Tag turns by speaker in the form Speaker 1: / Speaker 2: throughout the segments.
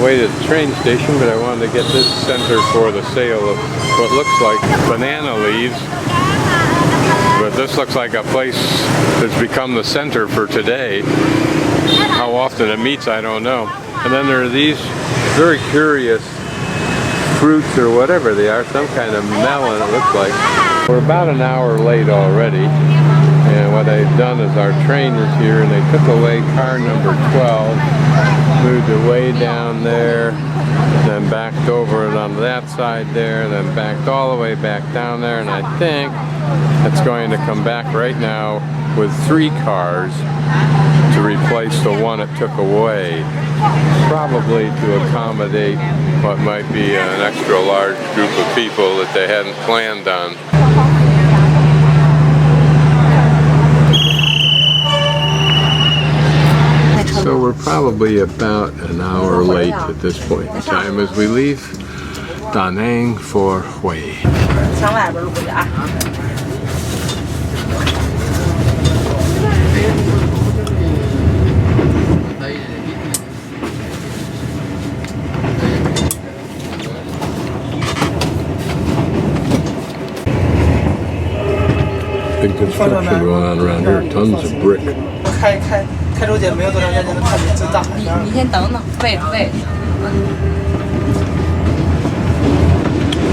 Speaker 1: way to the train station, but I wanted to get this center for the sale of what looks like banana leaves. But this looks like a place that's become the center for today. How often it meets, I don't know. And then there are these very curious fruits or whatever they are, some kind of melon it looks like. We're about an hour late already, and what they've done is our train is here and they took away car number 12, moved it way down there, then backed over it on that side there, then backed all the way back down there, and I think it's going to come back right now with 3 cars to replace the one it took away, probably to accommodate what might be an extra large group of people that they hadn't planned on. So we're probably about an hour late at this point in time as we leave Danang for Hue. Big construction going on around here, tons of brick.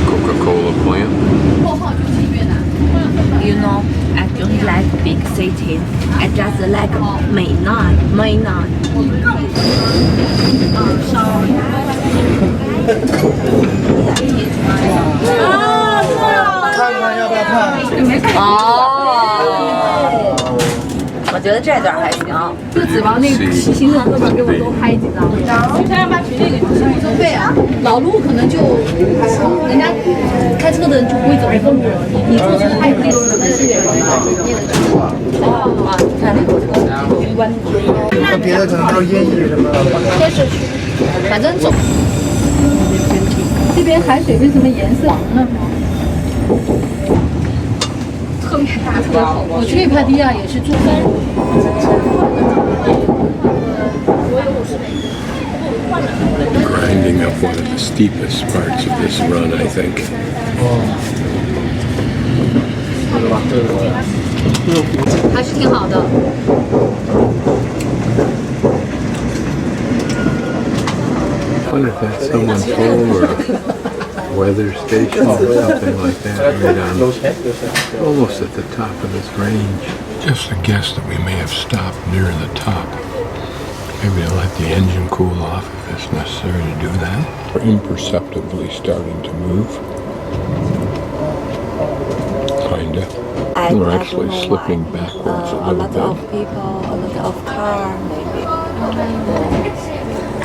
Speaker 1: Coca-Cola plant.
Speaker 2: You know, I don't like big cities. I just like Mainland.我觉得这段还行，就指望那个行程课程给我多拍几张。他要把群那个收费啊，老路可能就人家开车的人就不会走这个路了，你坐车还有那种什么资源啊，你看那个云关，别的可能都是烟雨什么，在社区，反正走。这边海水为什么颜色黄呢？特别大，特别好。我去帕蒂亚也是住3日。
Speaker 1: Grinding up one of the steepest parts of this run, I think. I wonder if that's someone's home or a weather station or something like that, right on, almost at the top of this range. Just a guess that we may have stopped near the top. Maybe to let the engine cool off if it's necessary to do that. We're imperceptibly starting to move. Kinda. We're actually slipping backwards a little bit.
Speaker 2: A lot of people, a lot of car, maybe.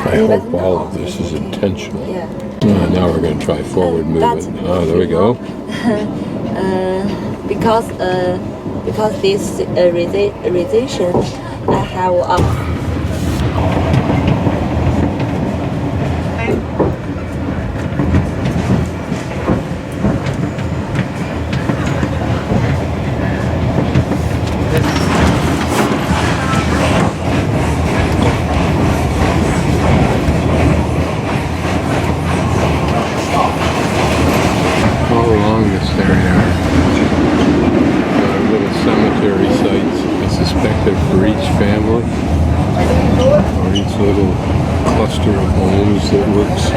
Speaker 1: I hope all of this is intentional. Yeah. Now we're going to try forward movement. Oh, there we go.
Speaker 2: Because this resistance, I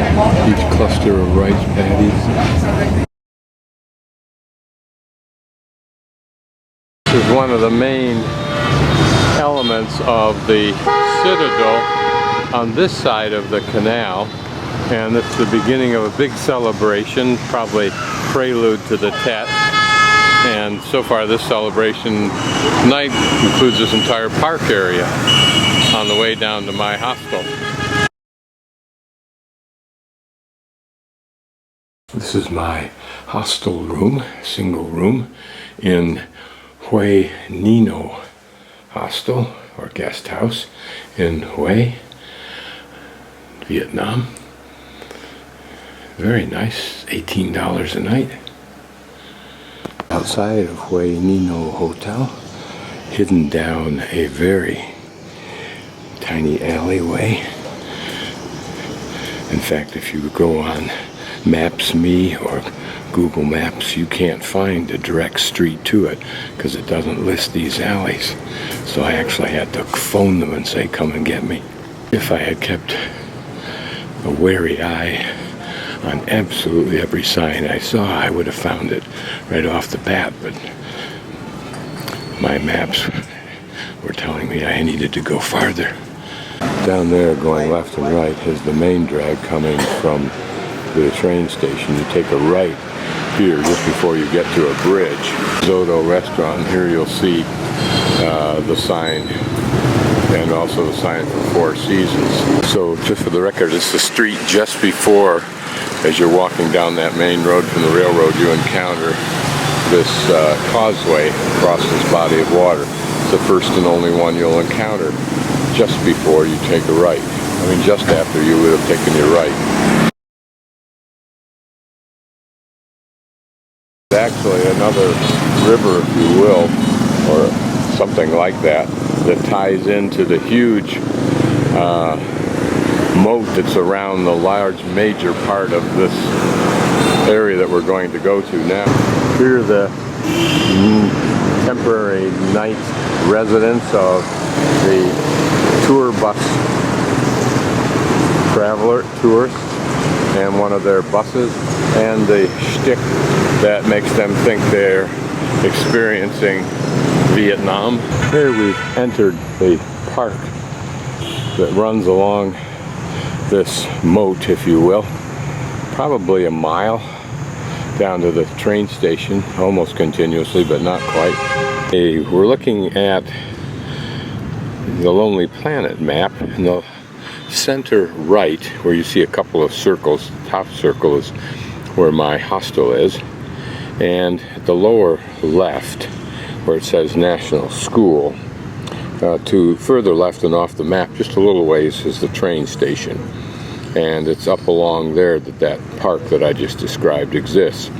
Speaker 2: have
Speaker 1: each cluster of rice paddies. This is one of the main elements of the citadel on this side of the canal, and it's the beginning of a big celebration, probably prelude to the Tet. And so far this celebration night includes this entire park area on the way down to my hostel. This is my hostel room, single room, in Hue Nino hostel, or guest house, in Hue, Vietnam. Very nice, $18 a night. Outside of Hue Nino Hotel, hidden down a very tiny alleyway, In fact, if you go on Maps.me or Google Maps, you can't find a direct street to it because it doesn't list these alleys. So I actually had to phone them and say, come and get me. If I had kept a wary eye on absolutely every sign I saw, I would have found it right off the bat, but my maps were telling me I needed to go farther. Down there, going left and right, is the main drag coming from the train station. You take a right here just before you get to a bridge. Zoto restaurant. Here you'll see the sign, and also the sign for Four Seasons. So just for the record, it's the street just before, as you're walking down that main road from the railroad, you encounter this causeway across this body of water. It's the first and only one you'll encounter just before you take a right. I mean, just after you would have taken your right. Actually another river, if you will, or something like that, that ties into the huge moat that's around the large major part of this area that we're going to go to now. Here are the temporary night residents of the tour bus traveler tourists, and one of their buses, and the shtick that makes them think they're experiencing Vietnam. Here we've entered the park that runs along this moat, if you will, probably a mile down to the train station, almost continuously, but not quite. Hey, we're looking at the Lonely Planet map. In the center right, where you see a couple of circles, the top circle is where my hostel is, and at the lower left, where it says National School, to further left and off the map, just a little ways, is the train station. And it's up along there that that park that I just described exists.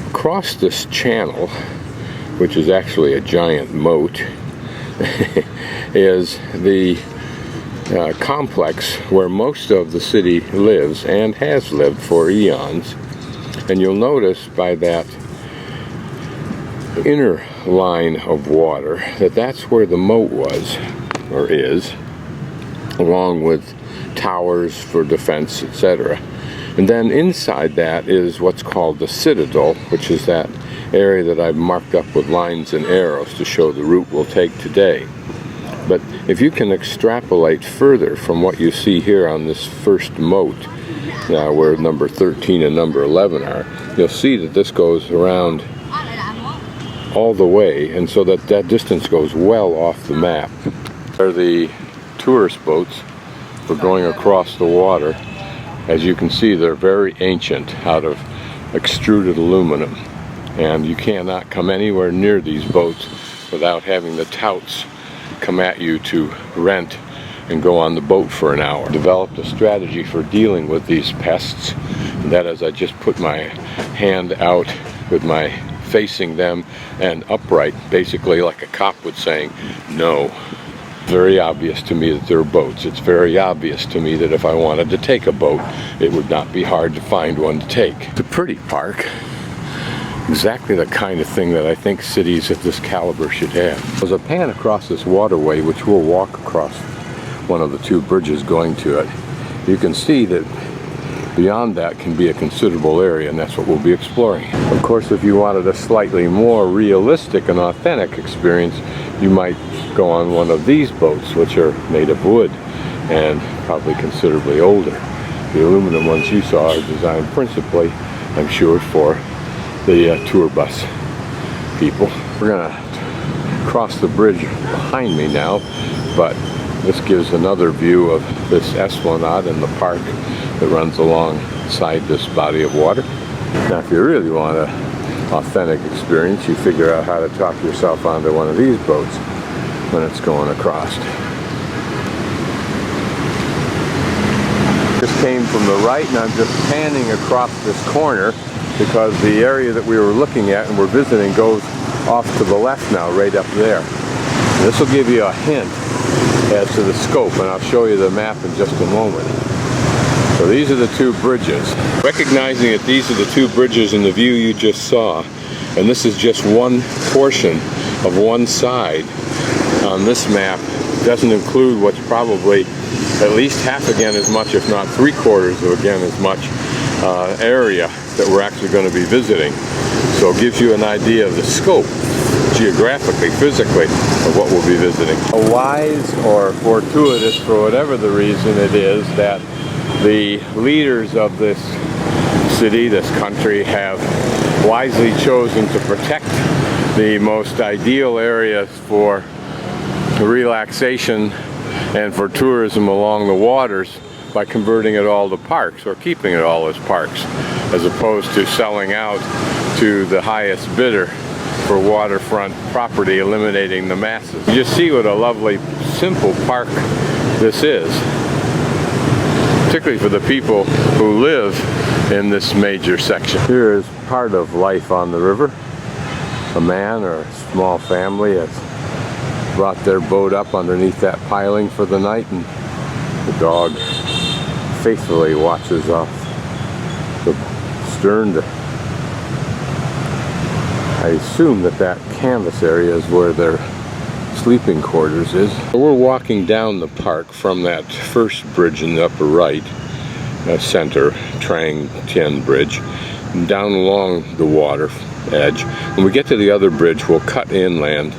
Speaker 1: Across this channel, which is actually a giant moat, is the complex where most of the city lives and has lived for eons. And you'll notice by that inner line of water that that's where the moat was, or is, along with towers for defense, etc. And then inside that is what's called the Citadel, which is that area that I've marked up with lines and arrows to show the route we'll take today. But if you can extrapolate further from what you see here on this first moat, where number 13 and number 11 are, you'll see that this goes around all the way, and so that that distance goes well off the map. There are the tourist boats. We're going across the water. As you can see, they're very ancient, out of extruded aluminum, and you cannot come anywhere near these boats without having the touts come at you to rent and go on the boat for an hour. Developed a strategy for dealing with these pests, and that is I just put my hand out with my facing them and upright, basically like a cop would saying no. Very obvious to me that there are boats. It's very obvious to me that if I wanted to take a boat, it would not be hard to find one to take. It's a pretty park. Exactly the kind of thing that I think cities of this caliber should have. There's a pan across this waterway, which we'll walk across one of the two bridges going to it. You can see that beyond that can be a considerable area, and that's what we'll be exploring. Of course, if you wanted a slightly more realistic and authentic experience, you might go on one of these boats, which are made of wood and probably considerably older. The aluminum ones you saw are designed principally, I'm sure, for the tour bus people. We're gonna cross the bridge behind me now, but this gives another view of this esplanade and the park that runs alongside this body of water. Now, if you really want an authentic experience, you figure out how to talk yourself onto one of these boats when it's going across. This came from the right, and I'm just panning across this corner because the area that we were looking at and we're visiting goes off to the left now, right up there. This will give you a hint as to the scope, and I'll show you the map in just a moment. So these are the two bridges. Recognizing that these are the two bridges in the view you just saw, and this is just one portion of one side on this map, doesn't include what's probably at least half again as much, if not 3/4 of again as much area that we're actually going to be visiting. So it gives you an idea of the scope, geographically, physically, of what we'll be visiting. Wise or fortuitous, for whatever the reason it is, that the leaders of this city, this country, have wisely chosen to protect the most ideal areas for relaxation and for tourism along the waters by converting it all to parks, or keeping it all as parks, as opposed to selling out to the highest bidder for waterfront property, eliminating the masses. You just see what a lovely, simple park this is, particularly for the people who live in this major section. Here is part of life on the river. A man or a small family has brought their boat up underneath that piling for the night, and the dog faithfully watches off the stern. I assume that that canvas area is where their sleeping quarters is. We're walking down the park from that first bridge in the upper right, center, Truong Thien Bridge, and down along the water edge. When we get to the other bridge, we'll cut inland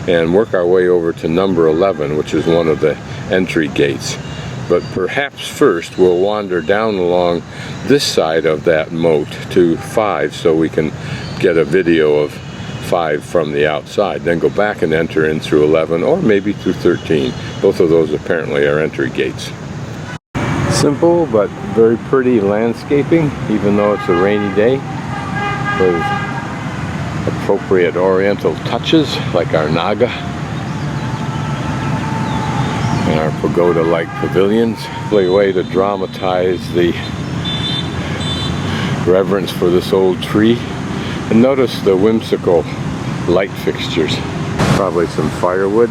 Speaker 1: and work our way over to number 11, which is one of the entry gates. But perhaps first we'll wander down along this side of that moat to 5, so we can get a video of 5 from the outside, then go back and enter in through 11, or maybe through 13. Both of those apparently are entry gates. Simple but very pretty landscaping, even though it's a rainy day, with appropriate oriental touches like our naga and our pagoda-like pavilions. A way to dramatize the reverence for this old tree. And notice the whimsical light fixtures. Probably some firewood.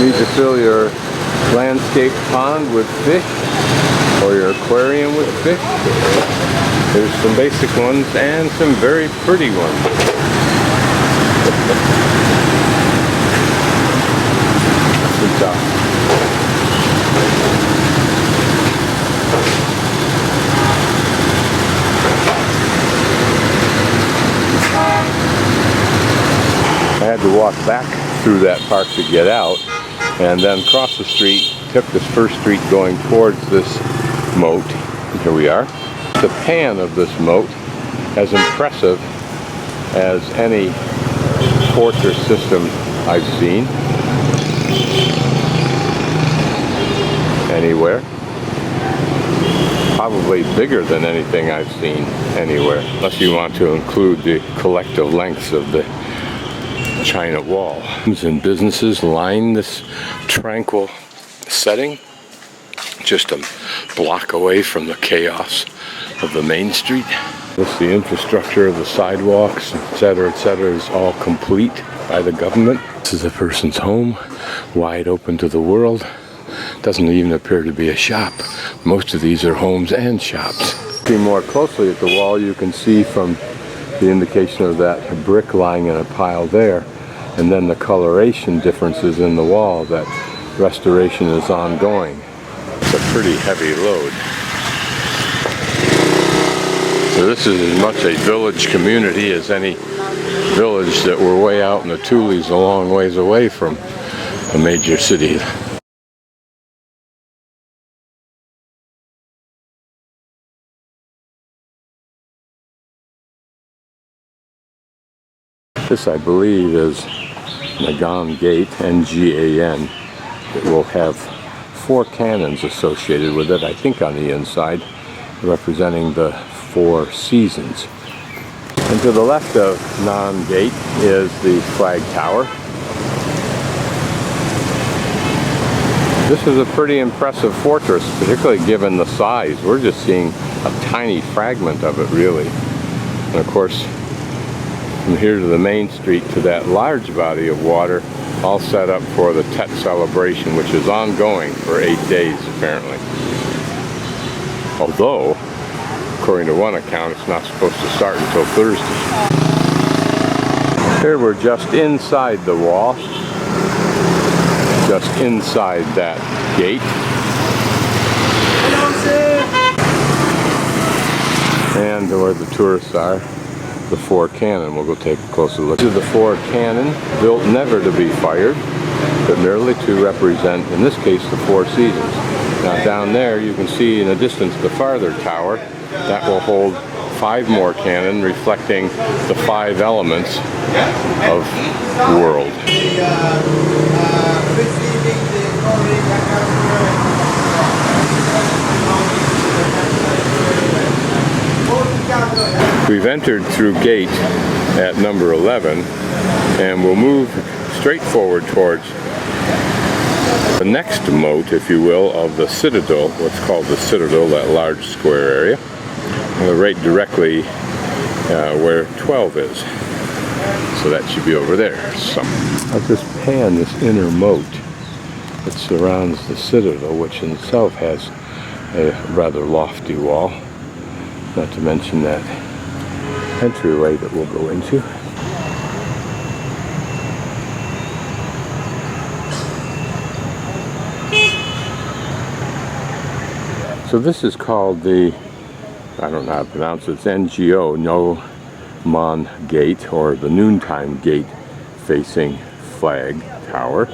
Speaker 1: Need to fill your landscape pond with fish, or your aquarium with fish. There's some basic ones and some very pretty ones. Good job. I had to walk back through that park to get out, and then cross the street, took this first street going towards this moat. Here we are. The pan of this moat, as impressive as any fortress system I've seen anywhere. Probably bigger than anything I've seen anywhere, unless you want to include the collective lengths of the China Wall. Homes and businesses line this tranquil setting, just a block away from the chaos of the main street. The infrastructure of the sidewalks, etc., is all complete by the government. This is a person's home, wide open to the world. Doesn't even appear to be a shop. Most of these are homes and shops. Looking more closely at the wall, you can see from the indication of that brick lying in a pile there, and then the coloration differences in the wall, that restoration is ongoing. It's a pretty heavy load. So this is as much a village community as any village that we're way out in the Tules, a long ways away from a major city. This, I believe, is Ngan Gate, Ngan. It will have 4 cannons associated with it, I think, on the inside, representing the 4 seasons. And to the left of Ngan Gate is the flag tower. This is a pretty impressive fortress, particularly given the size. We're just seeing a tiny fragment of it, really. And of course, from here to the main street to that large body of water, all set up for the Tet celebration, which is ongoing for 8 days apparently. Although, according to one account, it's not supposed to start until Thursday. Here we're just inside the wall, just inside that gate. And where the tourists are, the 4 cannon. We'll go take a closer look. These are the 4 cannon, built never to be fired, but merely to represent, in this case, the 4 seasons. Now down there you can see in the distance the farther tower. That will hold 5 more cannon, reflecting the 5 elements of the world. We've entered through gate at number 11, and we'll move straight forward towards the next moat, if you will, of the citadel, what's called the citadel, that large square area, right directly where 12 is. So that should be over there. So I'll just pan this inner moat that surrounds the citadel, which in itself has a rather lofty wall, not to mention that entryway that we'll go into. So this is called the, I don't know how to pronounce it, it's NGO, No Mon Gate, or the Noontime Gate facing flag tower.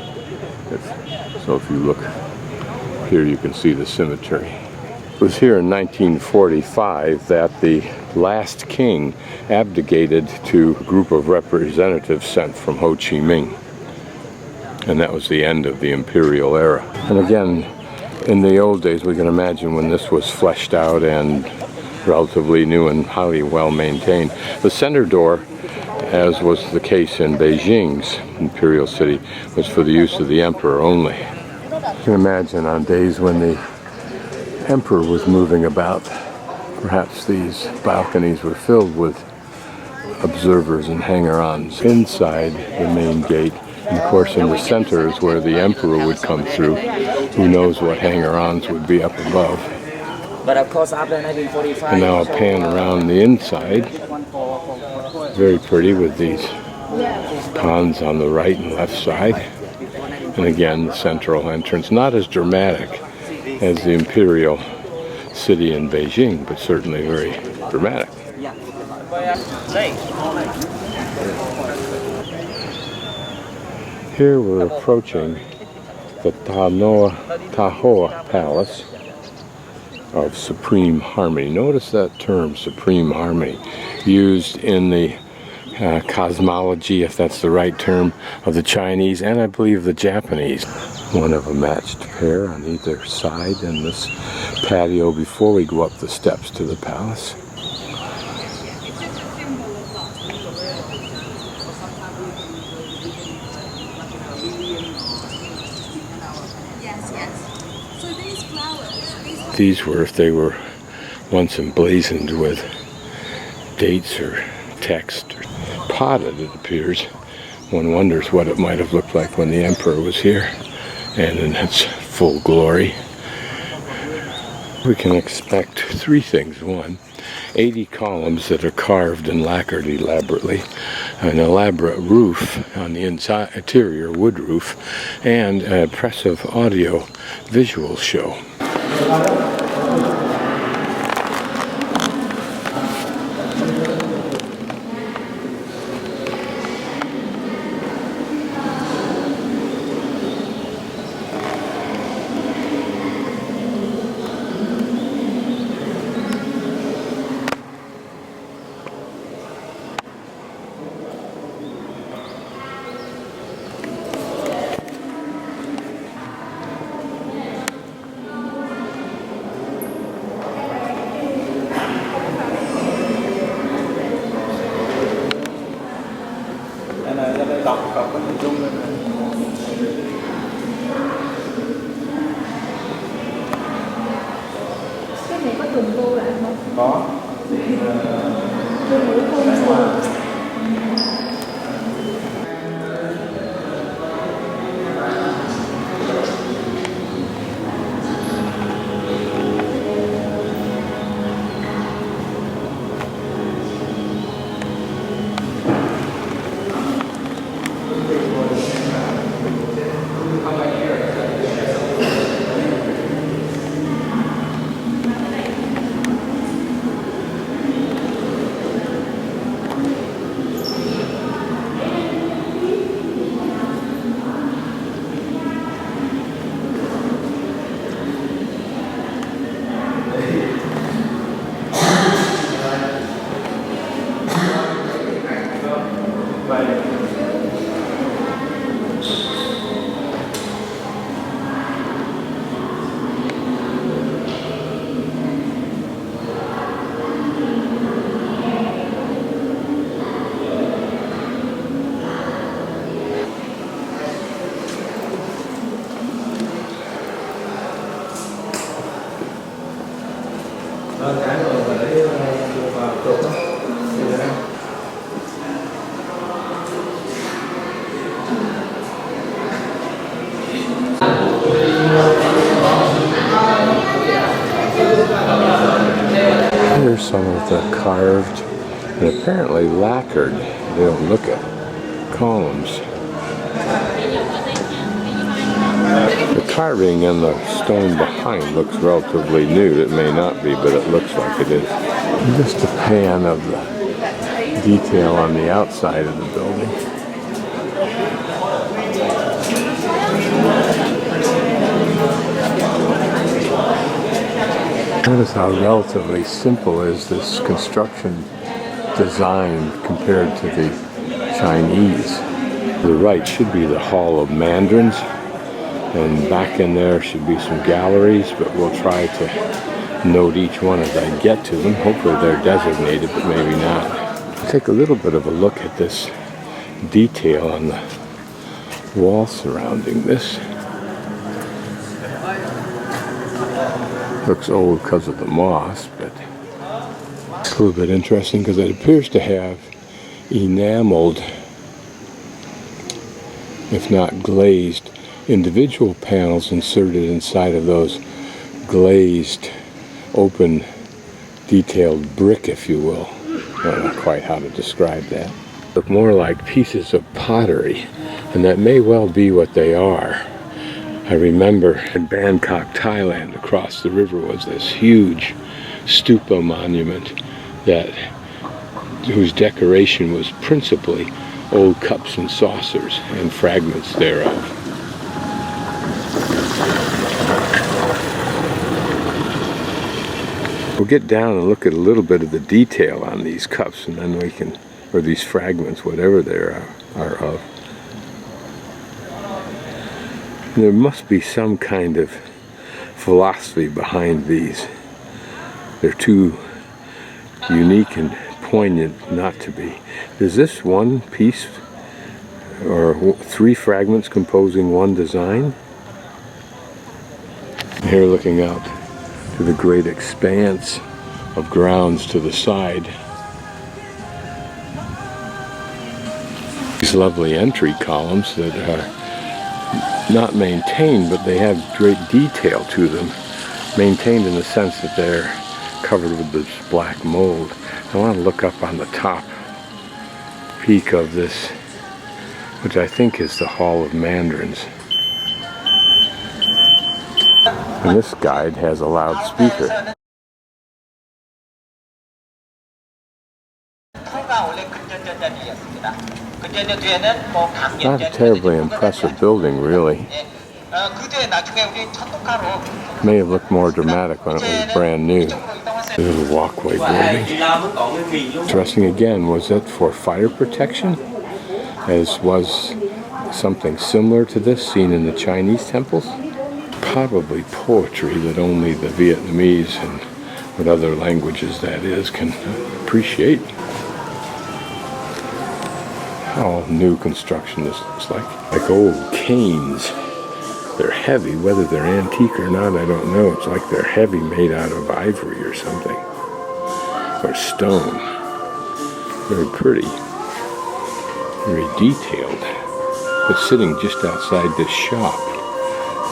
Speaker 1: So if you look here, you can see the cemetery. It was here in 1945 that the last king abdicated to a group of representatives sent from Ho Chi Minh. And that was the end of the imperial era. And again, in the old days, we can imagine when this was fleshed out and relatively new and highly well maintained. The center door, as was the case in Beijing's imperial city, was for the use of the emperor only. You can imagine on days when the emperor was moving about, perhaps these balconies were filled with observers and hanger-ons inside the main gate. And of course, in the center is where the emperor would come through. Who knows what hanger-ons would be up above.
Speaker 3: But of course, after 1945...
Speaker 1: And now I'll pan around the inside. Very pretty with these ponds on the right and left side. And again, the central entrance. Not as dramatic as the imperial city in Beijing, but certainly very dramatic. Here we're approaching the Tho Palace of Supreme Harmony. Notice that term, Supreme Harmony, used in the cosmology, if that's the right term, of the Chinese and I believe the Japanese. One of a matched pair on either side in this patio before we go up the steps to the palace. These were, if they were once emblazoned with dates or text or potted, it appears. One wonders what it might have looked like when the emperor was here and in its full glory. We can expect 3 things. 1, 80 columns that are carved and lacquered elaborately, an elaborate roof on the interior, wood roof, and an impressive audio visual show.
Speaker 3: Có.
Speaker 1: Here's some of the carved and apparently lacquered, they don't look at, columns. The carving and the stone behind looks relatively new. It may not be, but it looks like it is. Just a pan of the detail on the outside of the building. Notice how relatively simple is this construction design compared to the Chinese. The right should be the Hall of Mandarins, and back in there should be some galleries, but we'll try to note each one as I get to them. Hopefully they're designated, but maybe not. Take a little bit of a look at this detail on the wall surrounding this. Looks old because of the moss, but it's a little bit interesting because it appears to have enameled, if not glazed, individual panels inserted inside of those glazed, open, detailed brick, if you will. I don't know quite how to describe that. Look more like pieces of pottery, and that may well be what they are. I remember in Bangkok, Thailand, across the river was this huge stupa monument whose decoration was principally old cups and saucers and fragments thereof. We'll get down and look at a little bit of the detail on these cups, and then we can, or these fragments, whatever they are of. There must be some kind of philosophy behind these. They're too unique and poignant not to be. Is this one piece or three fragments composing one design? Here looking out to the great expanse of grounds to the side. These lovely entry columns that are not maintained, but they have great detail to them. Maintained in the sense that they're covered with this black mold. I want to look up on the top peak of this, which I think is the Hall of Mandarins. And this guide has a loudspeaker. Not a terribly impressive building, really. May have looked more dramatic when it was brand new. There's a walkway building. Interesting again, was it for fire protection? As was something similar to this seen in the Chinese temples? Probably poetry that only the Vietnamese and what other languages that is can appreciate. How new construction this looks like old canes. They're heavy, whether they're antique or not, I don't know. It's like they're heavy, made out of ivory or something, or stone. Very pretty, very detailed. It's sitting just outside this shop,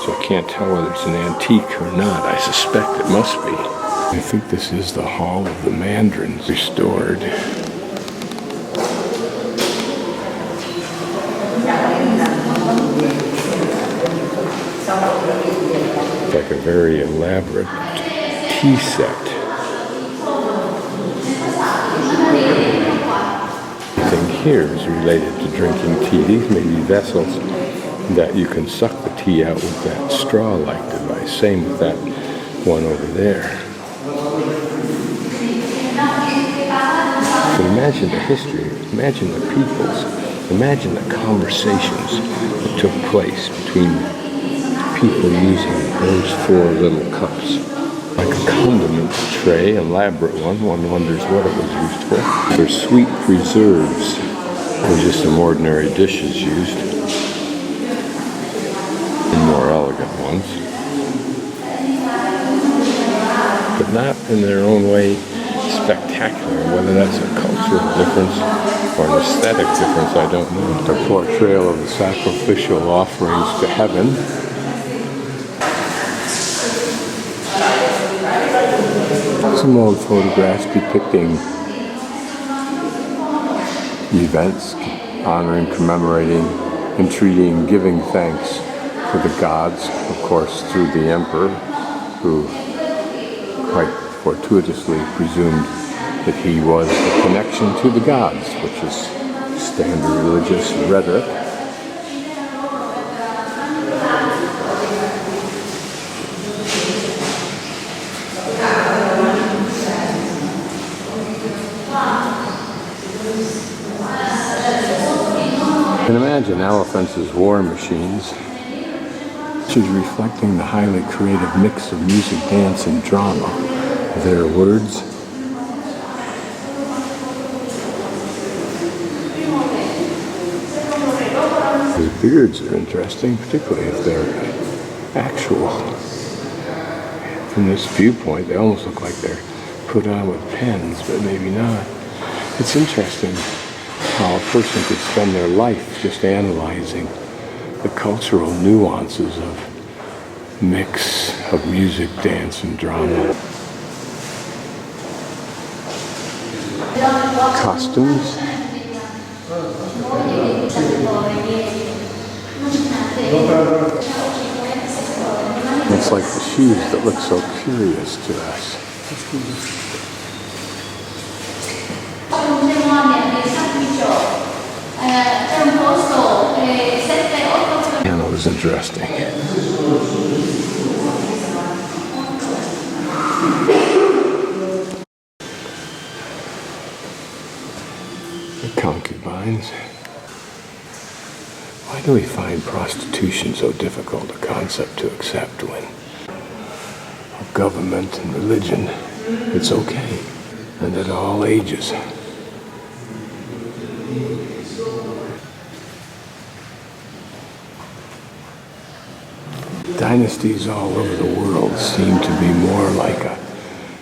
Speaker 1: so I can't tell whether it's an antique or not. I suspect it must be. I think this is the Hall of the Mandarins restored. It's like a very elaborate tea set. Everything here is related to drinking tea. These may be vessels that you can suck the tea out with that straw-like device. Same with that one over there. But imagine the history, imagine the peoples, imagine the conversations that took place between people using those four little cups. Like a condiment tray, elaborate one wonders what it was used for. There's sweet preserves. There's just some ordinary dishes used. And more elegant ones. But not in their own way spectacular. Whether that's a cultural difference or an aesthetic difference, I don't know. A portrayal of the sacrificial offerings to heaven. Some old photographs depicting events, honoring, commemorating, entreating, giving thanks to the gods, of course, through the emperor, who quite fortuitously presumed that he was the connection to the gods, which is standard religious rhetoric. You can imagine elephants as war machines, which is reflecting the highly creative mix of music, dance, and drama. Their words. The beards are interesting, particularly if they're actual. From this viewpoint, they almost look like they're put on with pens, but maybe not. It's interesting how a person could spend their life just analyzing the cultural nuances of mix of music, dance, and drama. Costumes. It's like the shoes that look so curious to us. Piano is interesting. The concubines. Why do we find prostitution so difficult a concept to accept when government and religion, it's okay, and at all ages? Dynasties all over the world seem to be more like a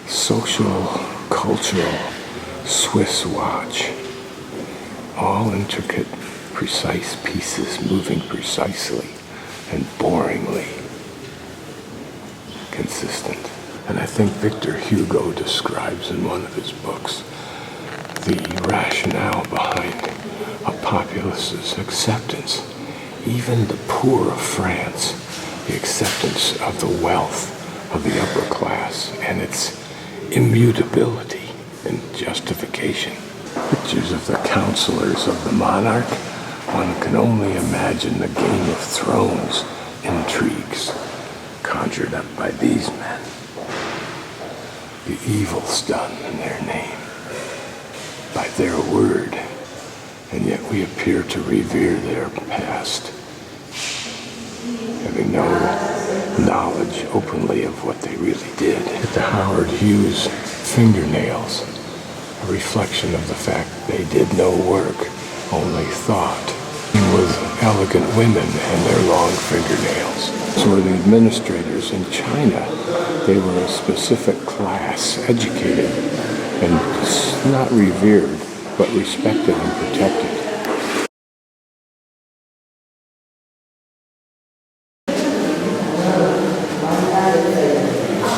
Speaker 1: social, cultural Swiss watch. All intricate, precise pieces moving precisely and boringly consistent. And I think Victor Hugo describes in one of his books the rationale behind a populace's acceptance, even the poor of France, the acceptance of the wealth of the upper class and its immutability and justification. Pictures of the counselors of the monarch, one can only imagine the Game of Thrones intrigues conjured up by these men. The evils done in their name, by their word, and yet we appear to revere their past, having no knowledge openly of what they really did. At the Howard Hughes fingernails, a reflection of the fact they did no work, only thought. With elegant women and their long fingernails. So were the administrators in China. They were a specific class, educated and not revered, but respected and protected.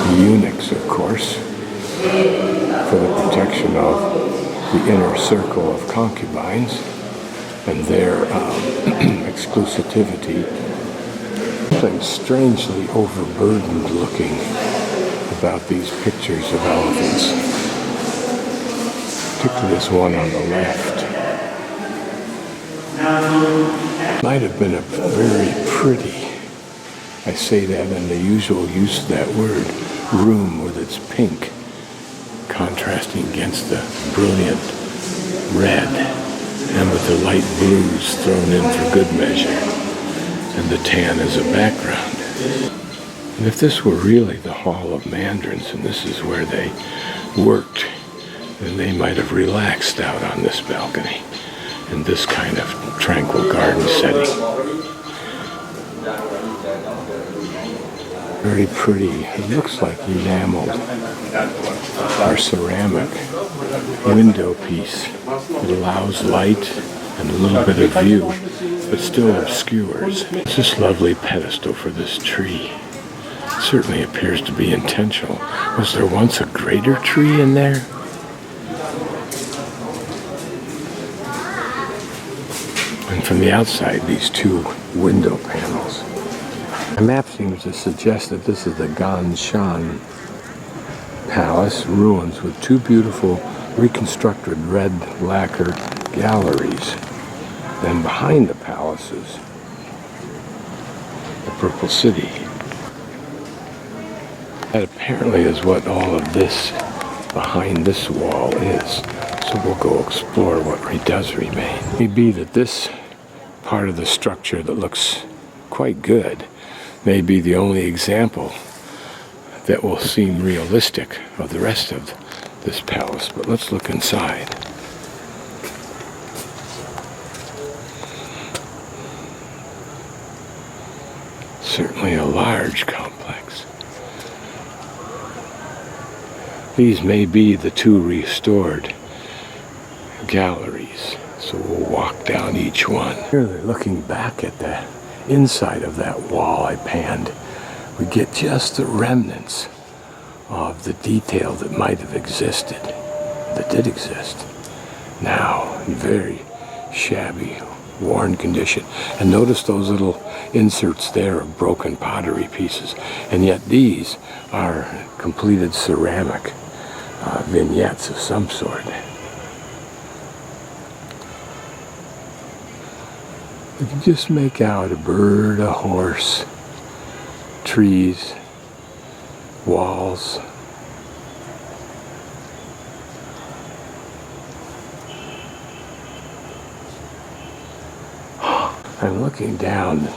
Speaker 1: The eunuchs, of course, for the protection of the inner circle of concubines and their exclusivity. Something strangely overburdened looking about these pictures of elephants, particularly this one on the left. Might have been a very pretty, I say that in the usual use of that word, room with its pink contrasting against the brilliant red and with the light blues thrown in for good measure and the tan as a background. And if this were really the Hall of Mandarins and this is where they worked, then they might have relaxed out on this balcony in this kind of tranquil garden setting. Very pretty. It looks like enameled or ceramic window piece. It allows light and a little bit of view, but still obscures. It's this lovely pedestal for this tree. It certainly appears to be intentional. Was there once a greater tree in there? And from the outside, these two window panels. The map seems to suggest that this is the Ngan Palace ruins with two beautiful reconstructed red lacquer galleries. Then behind the palaces, the Purple City. That apparently is what all of this behind this wall is. So we'll go explore what does remain. It may be that this part of the structure that looks quite good may be the only example that will seem realistic of the rest of this palace. But let's look inside. Certainly a large complex. These may be the two restored galleries, so we'll walk down each one. Here, looking back at the inside of that wall I panned, we get just the remnants of the detail that might have existed, that did exist, now in very shabby, worn condition. And notice those little inserts there of broken pottery pieces, and yet these are completed ceramic vignettes of some sort. You can just make out a bird, a horse, trees, walls. I'm looking down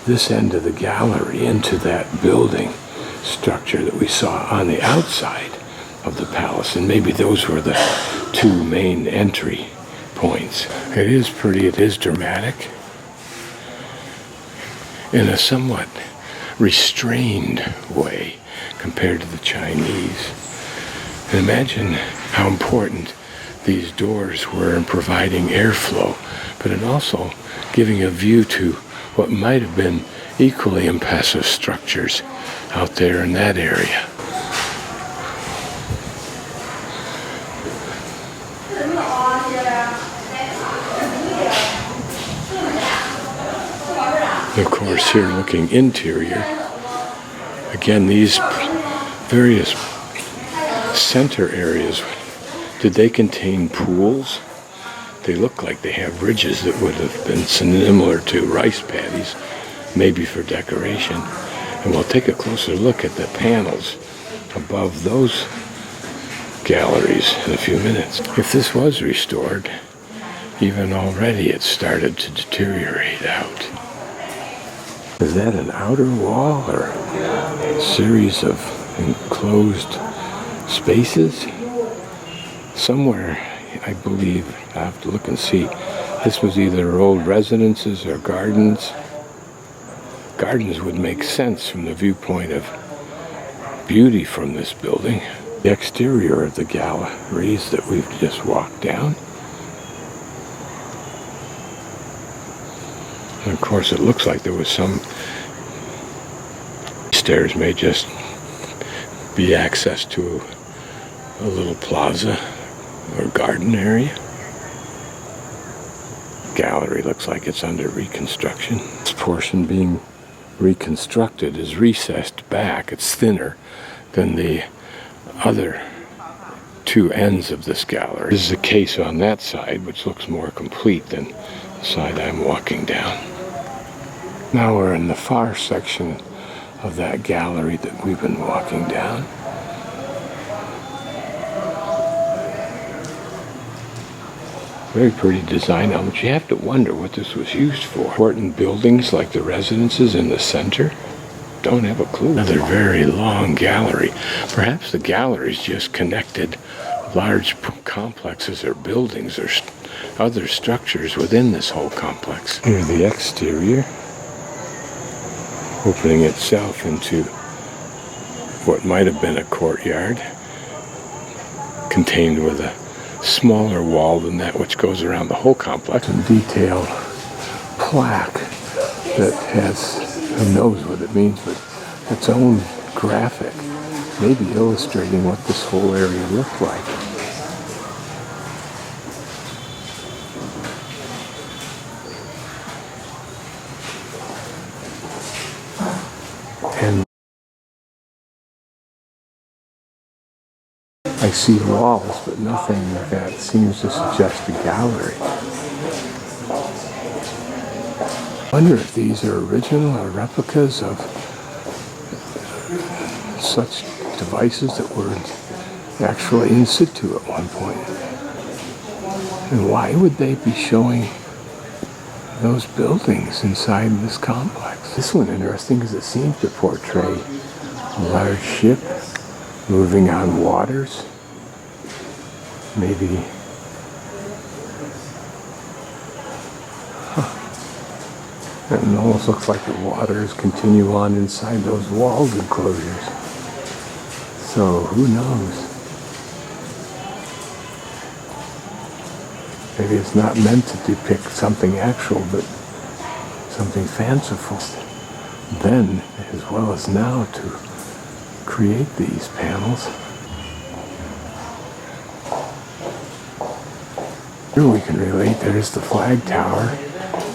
Speaker 1: this end of the gallery into that building structure that we saw on the outside of the palace, and maybe those were the two main entry points. It is pretty, it is dramatic, in a somewhat restrained way compared to the Chinese. And imagine how important these doors were in providing airflow, but in also giving a view to what might have been equally impressive structures out there in that area. Of course, here looking interior, again, these various center areas, did they contain pools? They look like they have ridges that would have been similar to rice paddies, maybe for decoration. And we'll take a closer look at the panels above those galleries in a few minutes. If this was restored, even already it started to deteriorate out. Is that an outer wall or a series of enclosed spaces? Somewhere, I believe, I have to look and see. This was either old residences or gardens. Gardens would make sense from the viewpoint of beauty from this building. The exterior of the galleries that we've just walked down, And of course, it looks like there was some stairs may just be access to a little plaza or garden area. Gallery looks like it's under reconstruction. This portion being reconstructed is recessed back. It's thinner than the other two ends of this gallery. This is a case on that side, which looks more complete than the side I'm walking down. Now we're in the far section of that gallery that we've been walking down. Very pretty design element. You have to wonder what this was used for. Important buildings like the residences in the center, don't have a clue. Another very long gallery. Perhaps the galleries just connected large complexes or buildings or other structures within this whole complex. Here's the exterior, opening itself into what might have been a courtyard, contained with a smaller wall than that which goes around the whole complex. A detailed plaque that has, who knows what it means, but its own graphic, maybe illustrating what this whole area looked like. And I see walls, but nothing that seems to suggest a gallery. I wonder if these are original or replicas of such devices that were actually in situ at one point. And why would they be showing those buildings inside this complex? This one interesting because it seems to portray a large ship moving on waters. Maybe, it almost looks like the waters continue on inside those walled enclosures. So who knows? Maybe it's not meant to depict something actual, but something fanciful. Then, as well as now, to create these panels. Here we can relate, there's the flag tower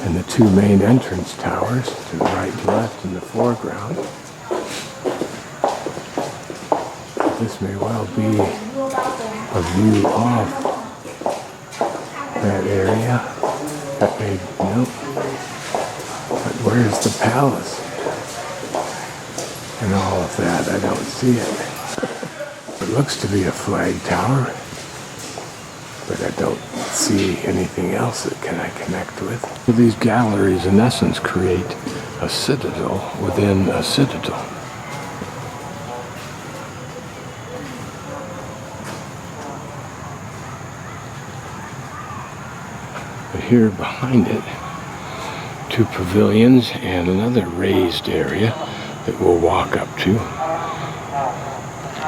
Speaker 1: and the two main entrance towers to the right and left in the foreground. This may well be a view of that area. That may, no. But where's the palace? And all of that, I don't see it. It looks to be a flag tower, but I don't see anything else that can I connect with. These galleries, in essence, create a citadel within a citadel. But here behind it, two pavilions and another raised area that we'll walk up to.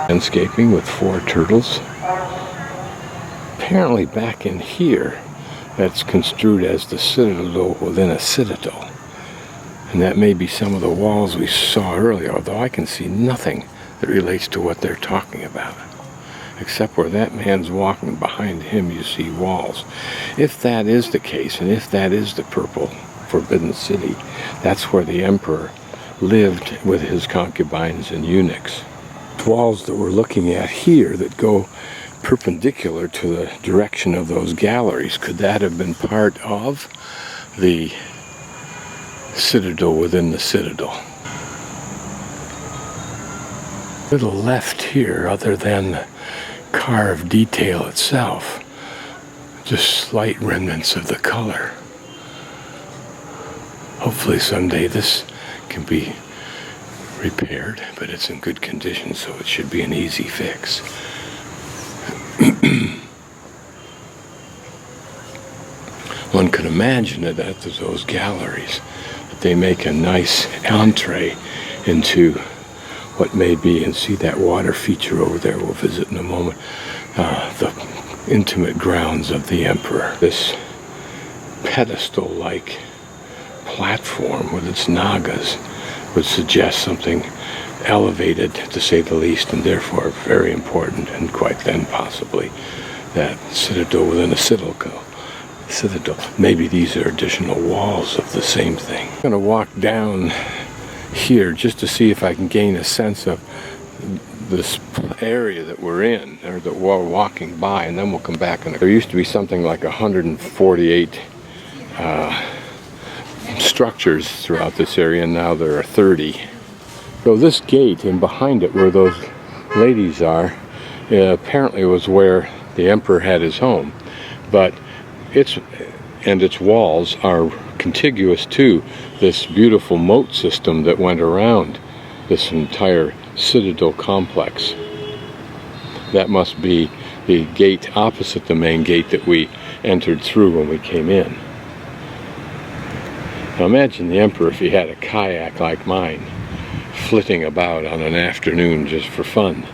Speaker 1: Landscaping with 4 turtles. Apparently back in here, that's construed as the citadel within a citadel. And that may be some of the walls we saw earlier, although I can see nothing that relates to what they're talking about. Except where that man's walking, behind him you see walls. If that is the case, and if that is the purple Forbidden City, that's where the emperor lived with his concubines and eunuchs. Walls that we're looking at here that go perpendicular to the direction of those galleries, could that have been part of the citadel within the citadel? To the left here, other than the carved detail itself, just slight remnants of the color. Hopefully someday this can be repaired, but it's in good condition, so it should be an easy fix. One could imagine that at those galleries, that they make a nice entree into what may be, and see that water feature over there we'll visit in a moment, the intimate grounds of the emperor. This pedestal-like platform with its nagas would suggest something elevated, to say the least, and therefore very important, and quite then possibly that citadel within a citadel. Maybe these are additional walls of the same thing. I'm going to walk down here just to see if I can gain a sense of this area that we're in, or that we're walking by, and then we'll come back. And there used to be something like 148 structures throughout this area, and now there are 30. So this gate, and behind it where those ladies are, apparently was where the emperor had his home, but its walls are contiguous to this beautiful moat system that went around this entire citadel complex. That must be the gate opposite the main gate that we entered through when we came in. Now imagine the emperor, if he had a kayak like mine, flitting about on an afternoon just for fun.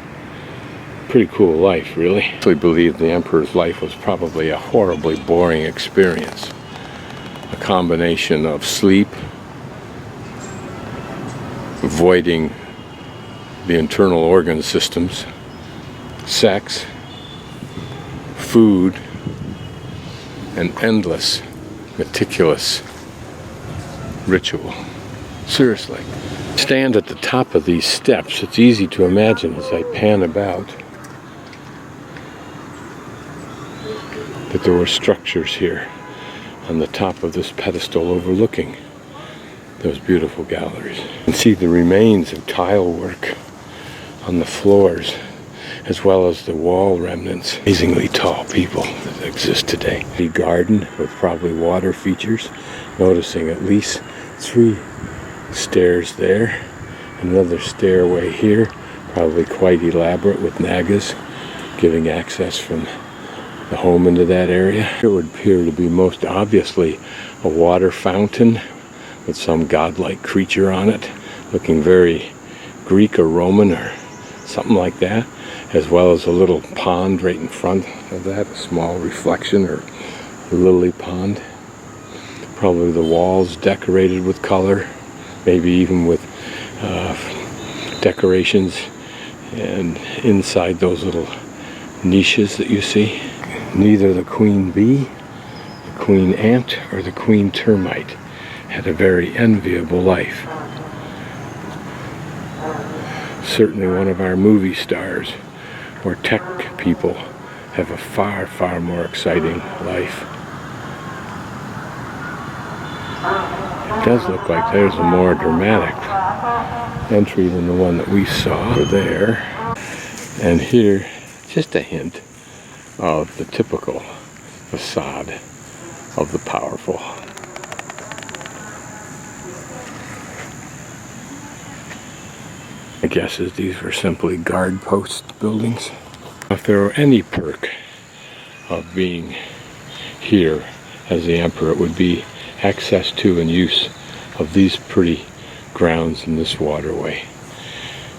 Speaker 1: Pretty cool life, really. I actually believe the emperor's life was probably a horribly boring experience. A combination of sleep, avoiding the internal organ systems, sex, food, and endless, meticulous ritual. Seriously. Stand at the top of these steps. It's easy to imagine as I pan about that there were structures here on the top of this pedestal overlooking those beautiful galleries. You can see the remains of tile work on the floors, as well as the wall remnants. Amazingly tall people that exist today. The garden with probably water features, noticing at least 3 stairs there, another stairway here, probably quite elaborate with nagas giving access from the home into that area. It would appear to be most obviously a water fountain with some godlike creature on it, looking very Greek or Roman or something like that, as well as a little pond right in front of that, a small reflection or lily pond. Probably the walls decorated with color, maybe even with decorations, and inside those little niches that you see. Neither the queen bee, the queen ant, or the queen termite had a very enviable life. Certainly one of our movie stars or tech people have a far, far more exciting life. It does look like there's a more dramatic entry than the one that we saw over there. And here, just a hint of the typical facade of the powerful. My guess is these were simply guard post buildings. If there were any perk of being here as the emperor, it would be access to and use of these pretty grounds in this waterway.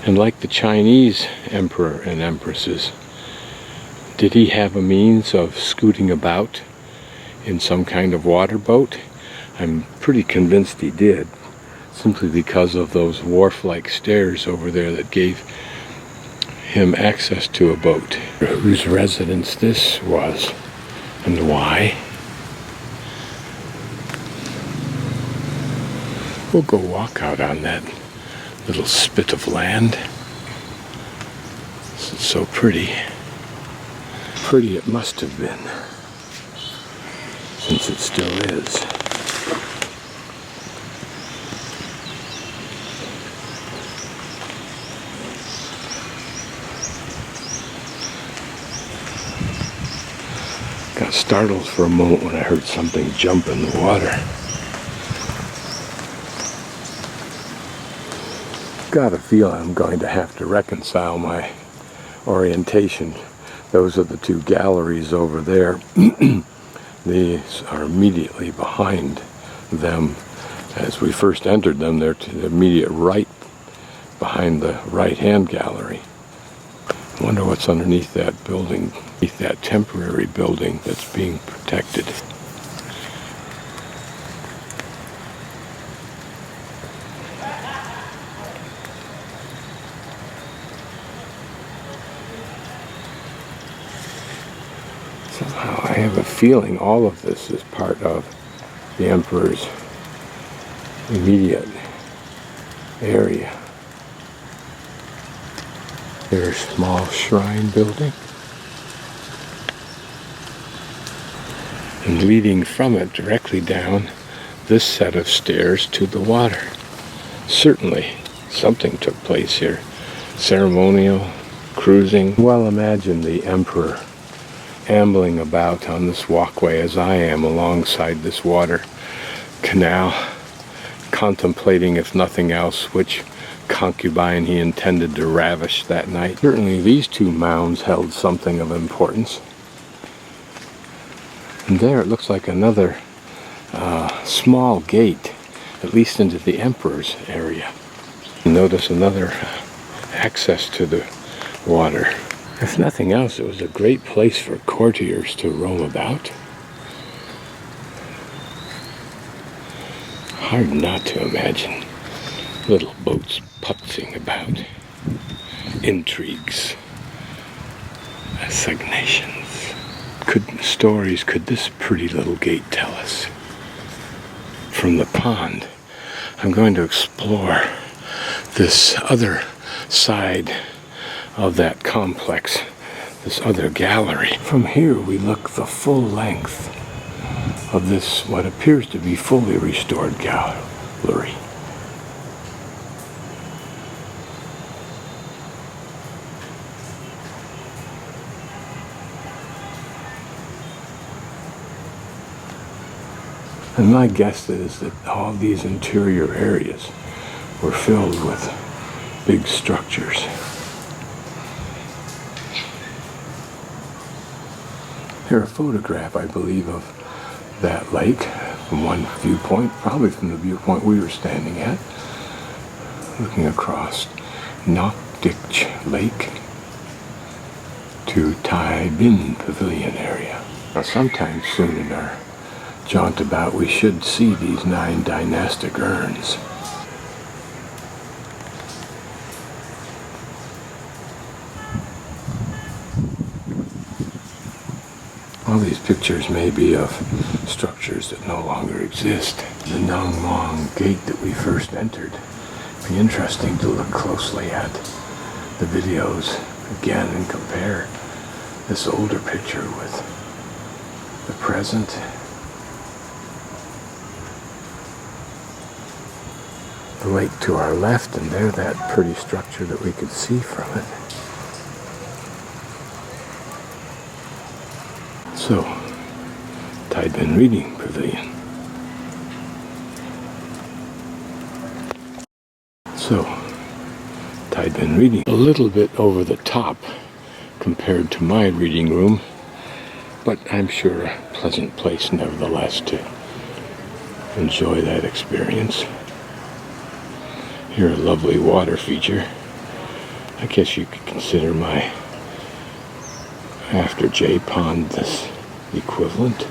Speaker 1: And like the Chinese emperor and empresses, did he have a means of scooting about in some kind of water boat? I'm pretty convinced he did, simply because of those wharf-like stairs over there that gave him access to a boat. Whose residence this was and why. We'll go walk out on that little spit of land. It's so pretty. Pretty it must have been, since it still is. Got startled for a moment when I heard something jump in the water. Got a feel I'm going to have to reconcile my orientation. Those are the 2 galleries over there. These are immediately behind them. As we first entered them, they're to the immediate right, behind the right-hand gallery. I wonder what's underneath that building, beneath that temporary building that's being protected. Somehow I have a feeling all of this is part of the emperor's immediate area. There's a small shrine building. And leading from it directly down this set of stairs to the water. Certainly something took place here. Ceremonial, cruising. Well, imagine the emperor ambling about on this walkway as I am alongside this water canal, contemplating, if nothing else, which concubine he intended to ravish that night. Certainly these two mounds held something of importance. And there it looks like another small gate, at least into the emperor's area. Notice another access to the water. If nothing else, it was a great place for courtiers to roam about. Hard not to imagine little boats putzing about, intrigues, assignations. Could this pretty little gate tell us? From the pond, I'm going to explore this other side of that complex, this other gallery. From here we look the full length of this, what appears to be fully restored gallery. And my guess is that all these interior areas were filled with big structures. Here's a photograph, I believe, of that lake from one viewpoint, probably from the viewpoint we were standing at, looking across Knockditch Lake to Tai Bin Pavilion area. Now, sometime soon in our jaunt about, we should see these 9 dynastic urns. All these pictures may be of structures that no longer exist. The Ngan Gate that we first entered. It'd be interesting to look closely at the videos again and compare this older picture with the present. The lake to our left, and there that pretty structure that we could see from it. So, Tai Bin Reading Pavilion. So, Tai Bin Reading. A little bit over the top compared to my reading room, but I'm sure a pleasant place nevertheless to enjoy that experience. Here, a lovely water feature. I guess you could consider my After J Pond this equivalent.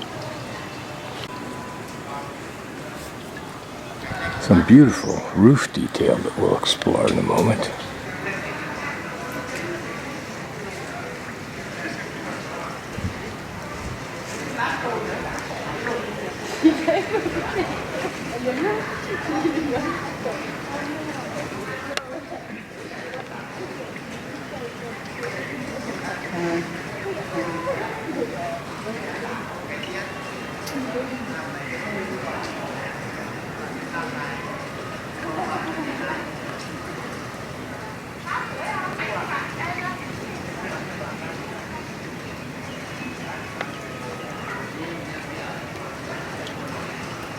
Speaker 1: Some beautiful roof detail that we'll explore in a moment.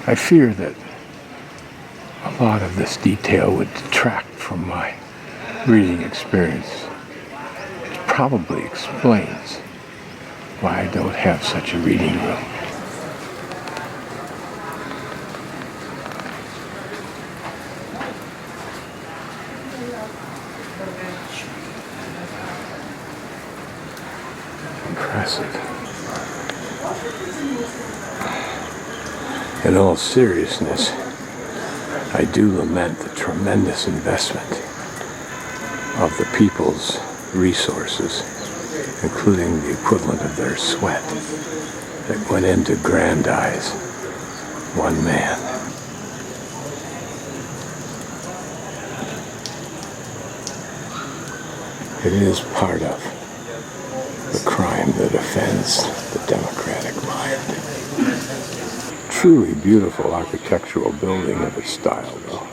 Speaker 1: I fear that a lot of this detail would detract from my reading experience. It probably explains why I don't have such a reading room. Impressive. In all seriousness, I do lament the tremendous investment of the people's resources including the equivalent of their sweat that went in to grandize one man. It is part of the crime that offends the democratic mind. Truly beautiful architectural building of its style, though.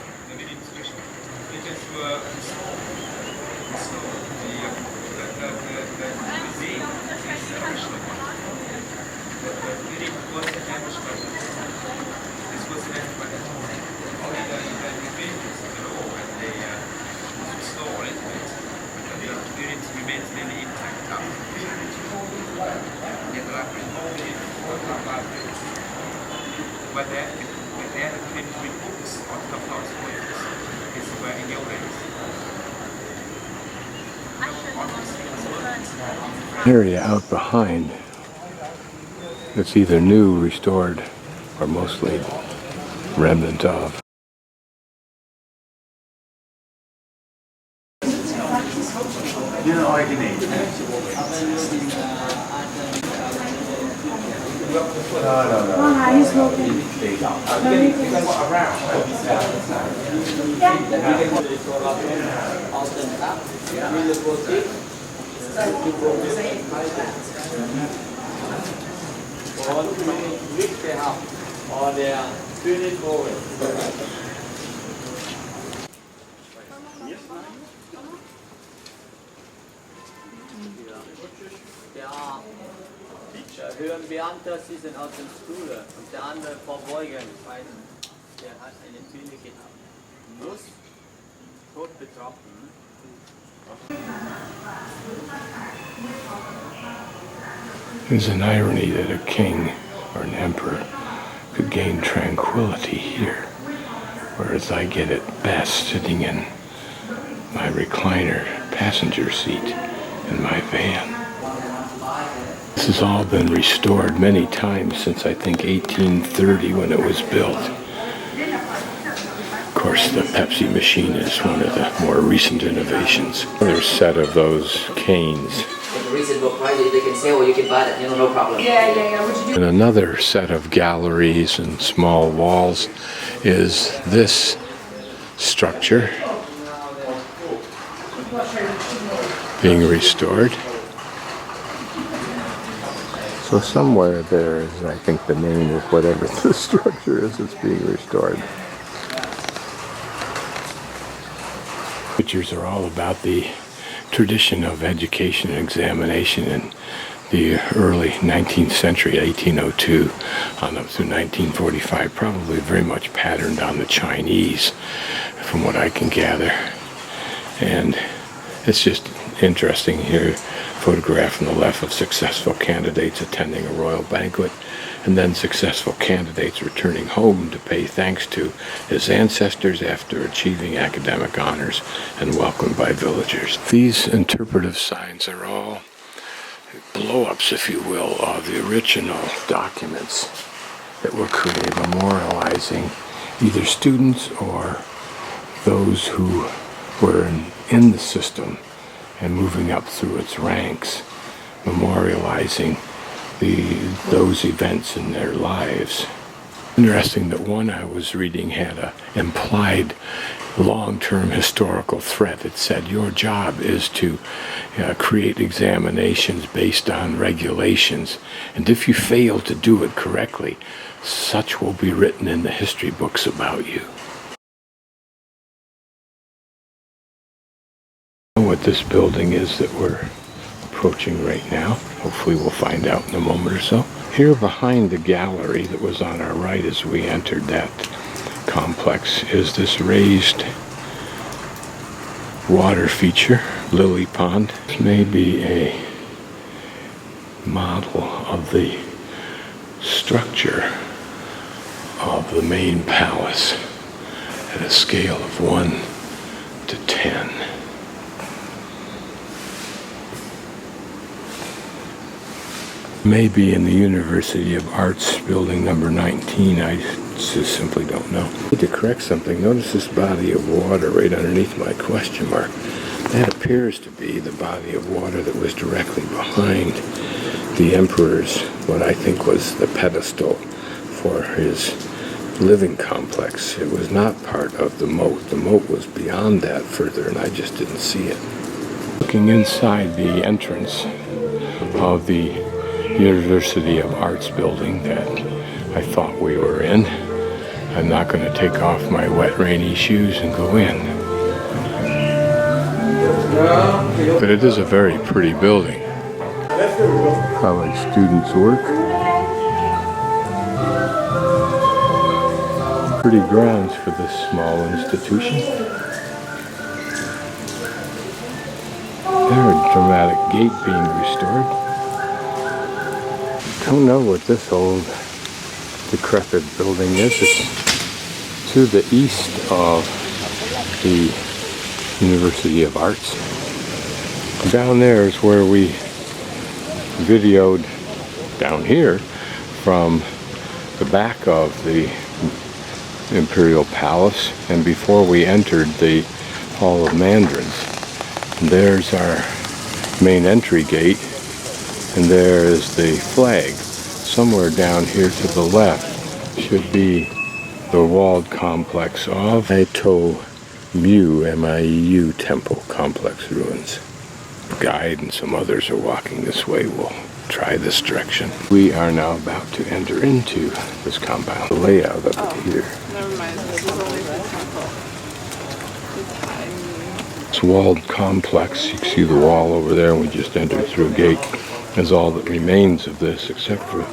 Speaker 1: Area out behind that's either new, restored, or mostly remnant of.
Speaker 4: Der Höhenbeamte, Sie sind aus dem Stuhle und der andere verbeugen, weil der hat eine Bühne gehabt. Muss tot betroffen.
Speaker 1: There's an irony that a king or an emperor could gain tranquility here, whereas I get it best sitting in my recliner passenger seat in my van. This has all been restored many times since I think 1830 when it was built. Of course, the Pepsi machine is one of the more recent innovations. Another set of those canes.
Speaker 3: Reasonable price, they can say, well, you can buy that, no problem.
Speaker 1: And another set of galleries and small walls is this structure being restored. So somewhere there is, I think, the name of whatever the structure is that's being restored. Pictures are all about the tradition of education and examination in the early 19th century, 1802 on up through 1945, probably very much patterned on the Chinese, from what I can gather. And it's just interesting here, photograph on the left of successful candidates attending a royal banquet, and then successful candidates returning home to pay thanks to his ancestors after achieving academic honors and welcomed by villagers. These interpretive signs are all blow-ups, if you will, of the original documents that were created memorializing either students or those who were in the system and moving up through its ranks, memorializing those events in their lives. Interesting that one I was reading had an implied long-term historical threat. It said your job is to create examinations based on regulations, and if you fail to do it correctly, such will be written in the history books about you. What this building is that we're approaching right now. Hopefully we'll find out in a moment or so. Here behind the gallery that was on our right as we entered that complex is this raised water feature, lily pond. This may be a model of the structure of the main palace at a scale of 1 to 10. Maybe in the University of Arts building number 19, I just simply don't know. I need to correct something. Notice this body of water right underneath my question mark. That appears to be the body of water that was directly behind the emperor's, what I think was the pedestal for his living complex. It was not part of the moat. The moat was beyond that further, and I just didn't see it. Looking inside the entrance of the University of Arts building that I thought we were in, I'm not going to take off my wet, rainy shoes and go in. But it is a very pretty building. College students work. Pretty grounds for this small institution. There, a dramatic gate being restored. Don't know what this old decrepit building is. It's to the east of the University of Arts. Down there is where we videoed down here from the back of the Imperial Palace and before we entered the Hall of Mandarins. And there's our main entry gate, and there is the flag. Somewhere down here to the left should be the walled complex of To Mieu, M-I-E-U temple complex ruins. The guide and some others are walking this way. We'll try this direction. We are now about to enter into this compound. The layout of it here.
Speaker 5: Never mind, this is only the temple.
Speaker 1: It's a walled complex. You can see the wall over there, and we just entered through a gate. Is all that remains of this, except for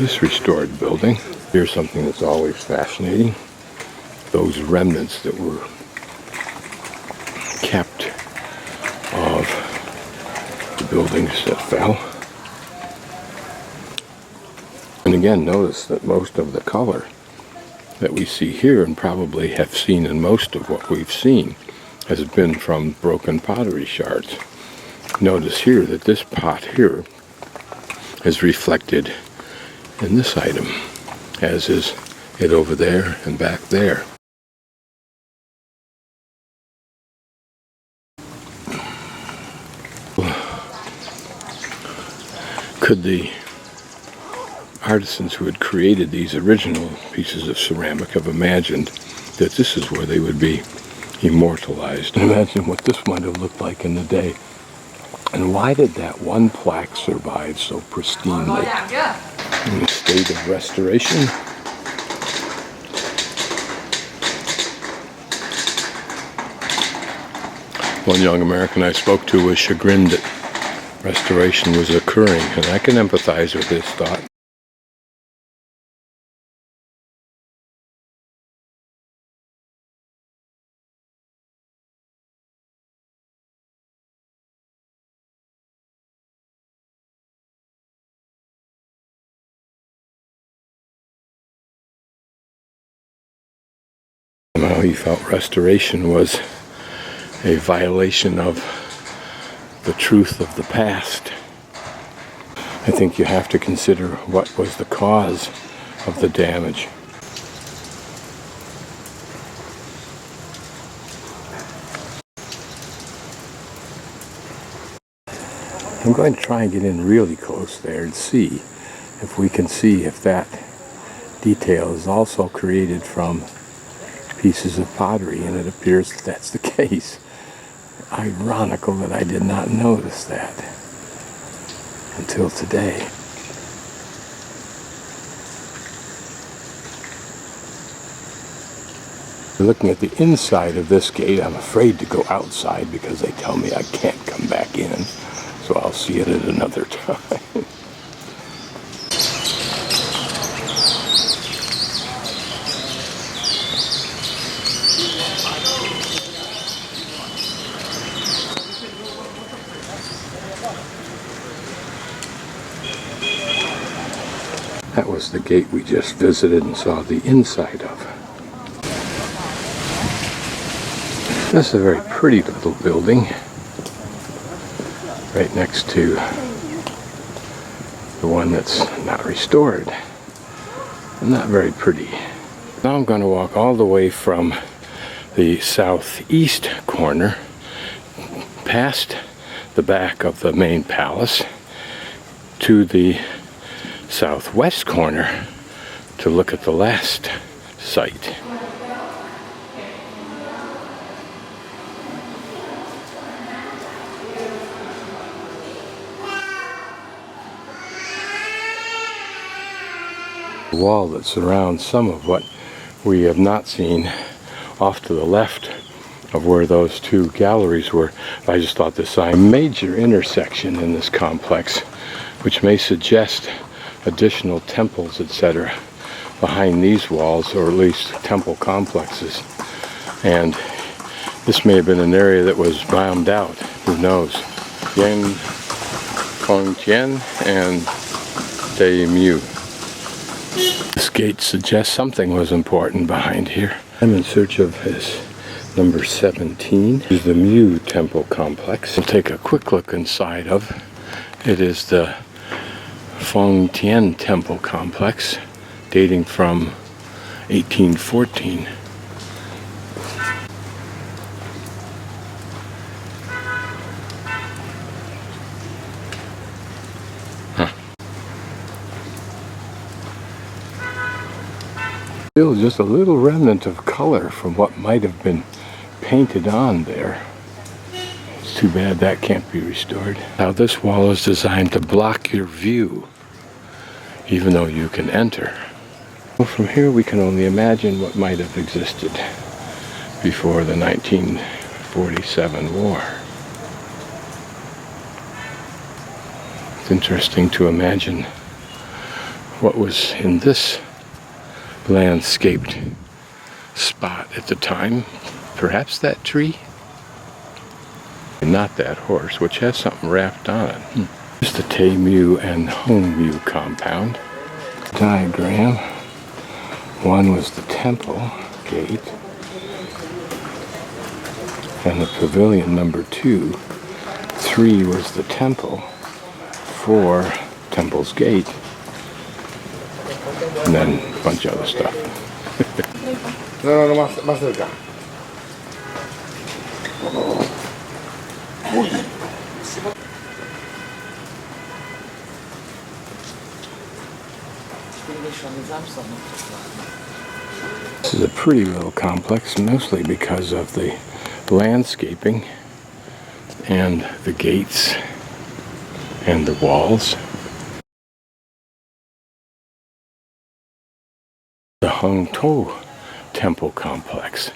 Speaker 1: this restored building. Here's something that's always fascinating. Those remnants that were kept of the buildings that fell. And again, notice that most of the color that we see here, and probably have seen in most of what we've seen, has been from broken pottery shards. Notice here that this pot here is reflected in this item, as is it over there and back there. Could the artisans who had created these original pieces of ceramic have imagined that this is where they would be immortalized? Imagine what this might have looked like in the day. And why did that one plaque survive so pristinely in a state of restoration? One young American I spoke to was chagrined that restoration was occurring, and I can empathize with this thought. Somehow he felt restoration was a violation of the truth of the past. I think you have to consider what was the cause of the damage. I'm going to try and get in really close there and see if we can see if that detail is also created from pieces of pottery, and it appears that that's the case. Ironical that I did not notice that until today. Looking at the inside of this gate, I'm afraid to go outside because they tell me I can't come back in, so I'll see it at another time. That was the gate we just visited and saw the inside of. This is a very pretty little building right next to the one that's not restored. Not very pretty. Now I'm going to walk all the way from the southeast corner past the back of the main palace to the southwest corner to look at the last site. The wall that surrounds some of what we have not seen off to the left of where those two galleries were. I just thought this sign, a major intersection in this complex, which may suggest additional temples, etc., behind these walls, or at least temple complexes. And this may have been an area that was bombed out. Who knows? Yen, Kong Tien, and To Mieu. This gate suggests something was important behind here. I'm in search of his number 17. This is the Mieu temple complex. We'll take a quick look inside of. It is the Phong Tien temple complex, dating from 1814. Still just a little remnant of color from what might have been painted on there. It's too bad that can't be restored. Now this wall is designed to block your view, even though you can enter. Well, from here we can only imagine what might have existed before the 1947 war. It's interesting to imagine what was in this landscaped spot at the time. Perhaps that tree? Not that horse, which has something wrapped on it. Here's the To Mieu and Hue Mieu compound. Diagram. One was the temple gate, and the pavilion number 2. 3 was the temple. 4, temple's gate. And then a bunch of other stuff.
Speaker 6: No, más cerca.
Speaker 1: This is a pretty little complex, mostly because of the landscaping and the gates and the walls. The Hung To temple complex.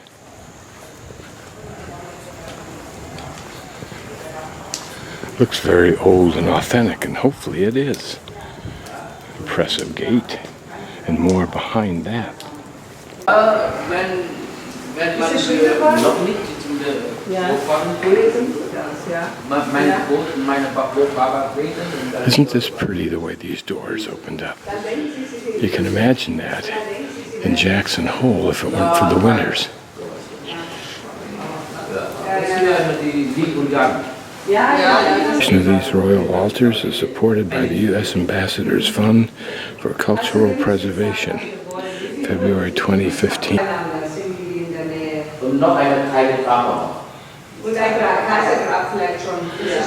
Speaker 1: Looks very old and authentic, and hopefully it is. Impressive gate, and more behind that. Isn't this pretty, the way these doors opened up? You can imagine that in Jackson Hole if it weren't for the winters. One of these royal altars is supported by the U.S. Ambassador's Fund for Cultural Preservation, February 2015.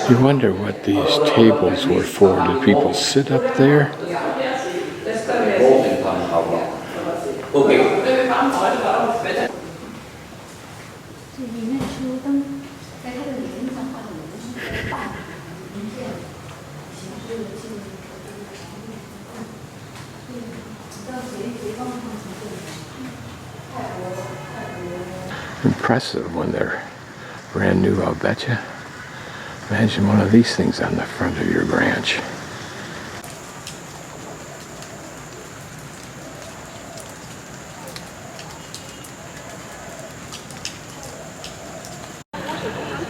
Speaker 1: You wonder what these tables were for. Did people sit up there? Impressive when they're brand new, I'll betcha. Imagine one of these things on the front of your branch.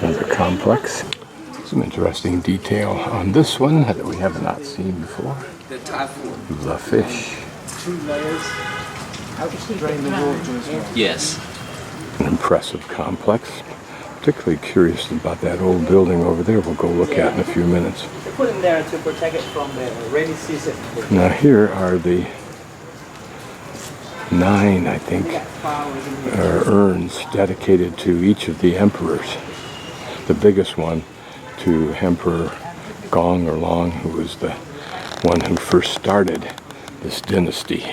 Speaker 1: Another complex. Some interesting detail on this one that we have not seen before. The fish.
Speaker 4: 2 layers. Drain the water as well. Yes.
Speaker 1: An impressive complex. Particularly curious about that old building over there. We'll go look at in a few minutes.
Speaker 4: They put it there to protect it from the rainy season.
Speaker 1: Now here are the 9, I think, urns dedicated to each of the emperors. the biggest one to Emperor Gong or Long, who was the one who first started this dynasty.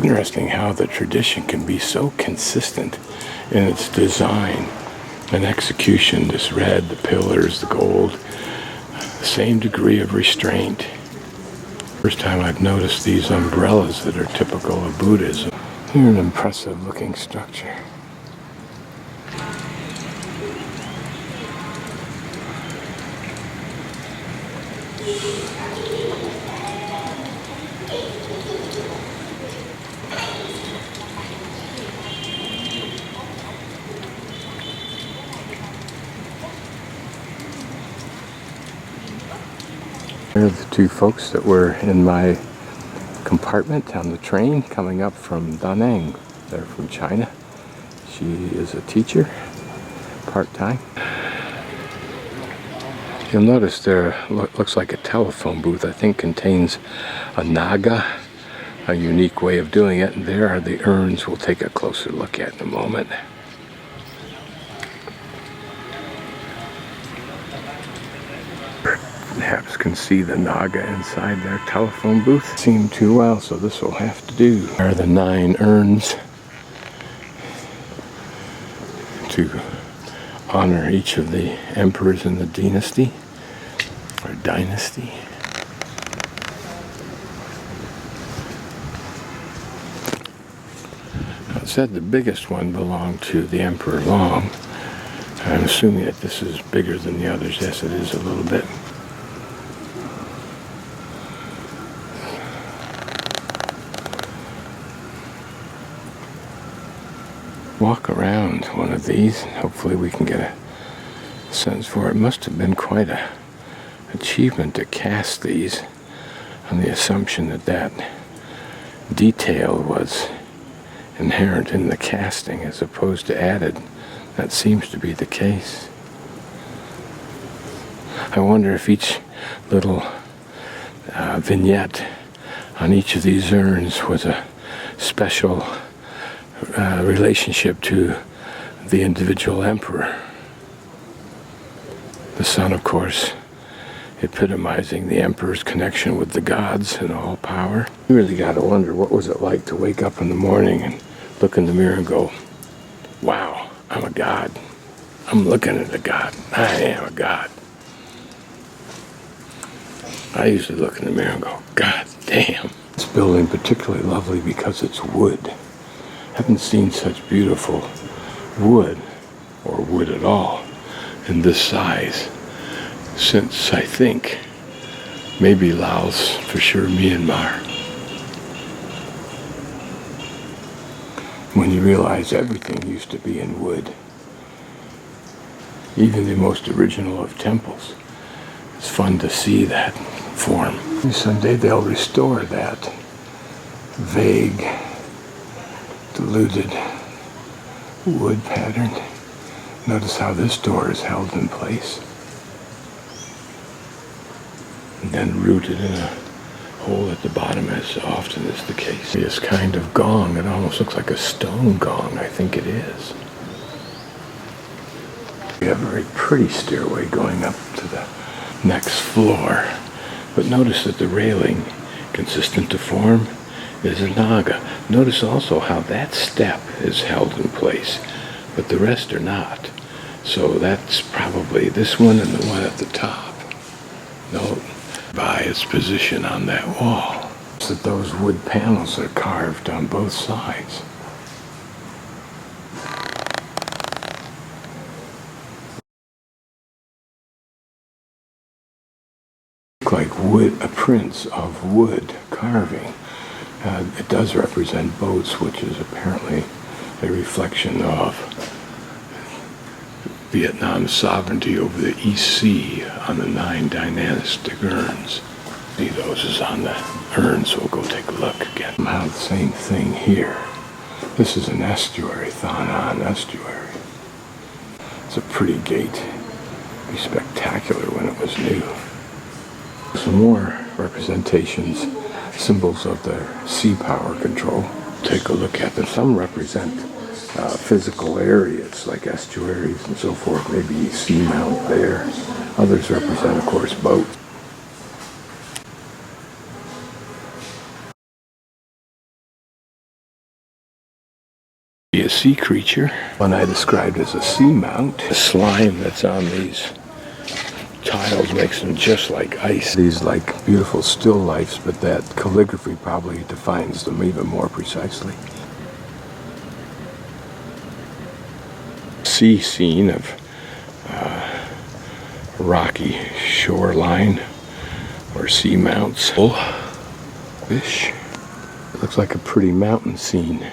Speaker 1: Interesting how the tradition can be so consistent in its design and execution. This red, the pillars, the gold, the same degree of restraint. First time I've noticed these umbrellas that are typical of Buddhism. They're an impressive looking structure. Here are the two folks that were in my compartment on the train coming up from Danang. They're from China. She is a teacher, part-time. You'll notice there looks like a telephone booth. I think contains a naga, a unique way of doing it. And there are the urns we'll take a closer look at in a moment. Perhaps can see the naga inside their telephone booth. Seen too well, so this will have to do. There are the 9 urns to honor each of the emperors in the dynasty. Or dynasty. Now it said the biggest one belonged to the Emperor Long. I'm assuming that this is bigger than the others. Yes, it is a little bit. Walk around one of these and hopefully we can get a sense for it. It must have been quite a achievement to cast these on the assumption that that detail was inherent in the casting as opposed to added. That seems to be the case. I wonder if each little vignette on each of these urns was a special relationship to the individual emperor. The sun, of course, epitomizing the emperor's connection with the gods and all power. You really got to wonder what was it like to wake up in the morning and look in the mirror and go, wow, I'm a god. I'm looking at a god. I am a god. I usually look in the mirror and go, God damn. This building particularly lovely because it's wood. Haven't seen such beautiful wood, or wood at all, in this size since, I think, maybe Laos, for sure Myanmar. When you realize everything used to be in wood, even the most original of temples. It's fun to see that form. Maybe someday they'll restore that vague, diluted wood pattern. Notice how this door is held in place and then rooted in a hole at the bottom, as often is the case. This kind of gong, it almost looks like a stone gong. I think it is. We have a very pretty stairway going up to the next floor, but notice that the railing, consistent to form, is a naga. Notice also how that step is held in place, but the rest are not. So that's probably this one and the one at the top. Note by its position on that wall. So that those wood panels are carved on both sides. Look like wood, a prints of wood carving. It does represent boats, which is apparently a reflection of Vietnam's sovereignty over the East Sea on the 9 dynastic urns. See, those is on the Urns. We'll go take a look again. Now the same thing here. This is an estuary, Tho Ninh estuary. It's a pretty gate. It'd be spectacular when it was new. Some more representations, symbols of their sea power control. Take a look at them. Some represent physical areas like estuaries and so forth, maybe seamount there. Others represent, of course, boats. A sea creature, one I described as a seamount. The slime that's on these tiles makes them just like ice. These like beautiful still lifes, but that calligraphy probably defines them even more precisely. Sea scene of rocky shoreline or seamounts. Fish. It looks like a pretty mountain scene.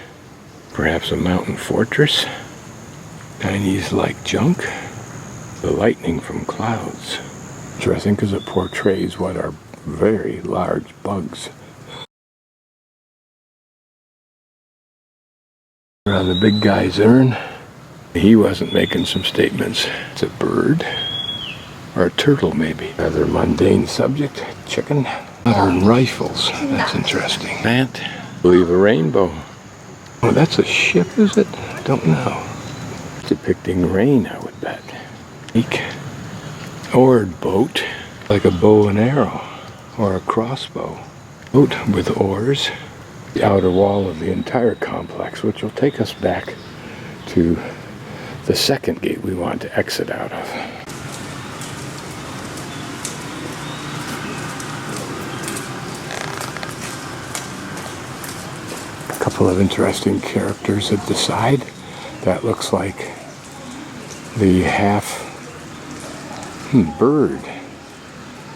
Speaker 1: Perhaps a mountain fortress. Chinese-like junk. The lightning from clouds. Interesting because it portrays what are very large bugs. On the big guy's urn, he wasn't making some statements. It's a bird. Or a turtle, maybe. Rather mundane subject. Chicken. Modern rifles. That's interesting. Plant. I believe a rainbow. Oh, that's a ship, is it? Don't know. Depicting rain, I would bet. Oared boat, like a bow and arrow, or a crossbow. Boat with oars. The outer wall of the entire complex, which will take us back to the second gate we want to exit out of. A couple of interesting characters at the side. That looks like the half bird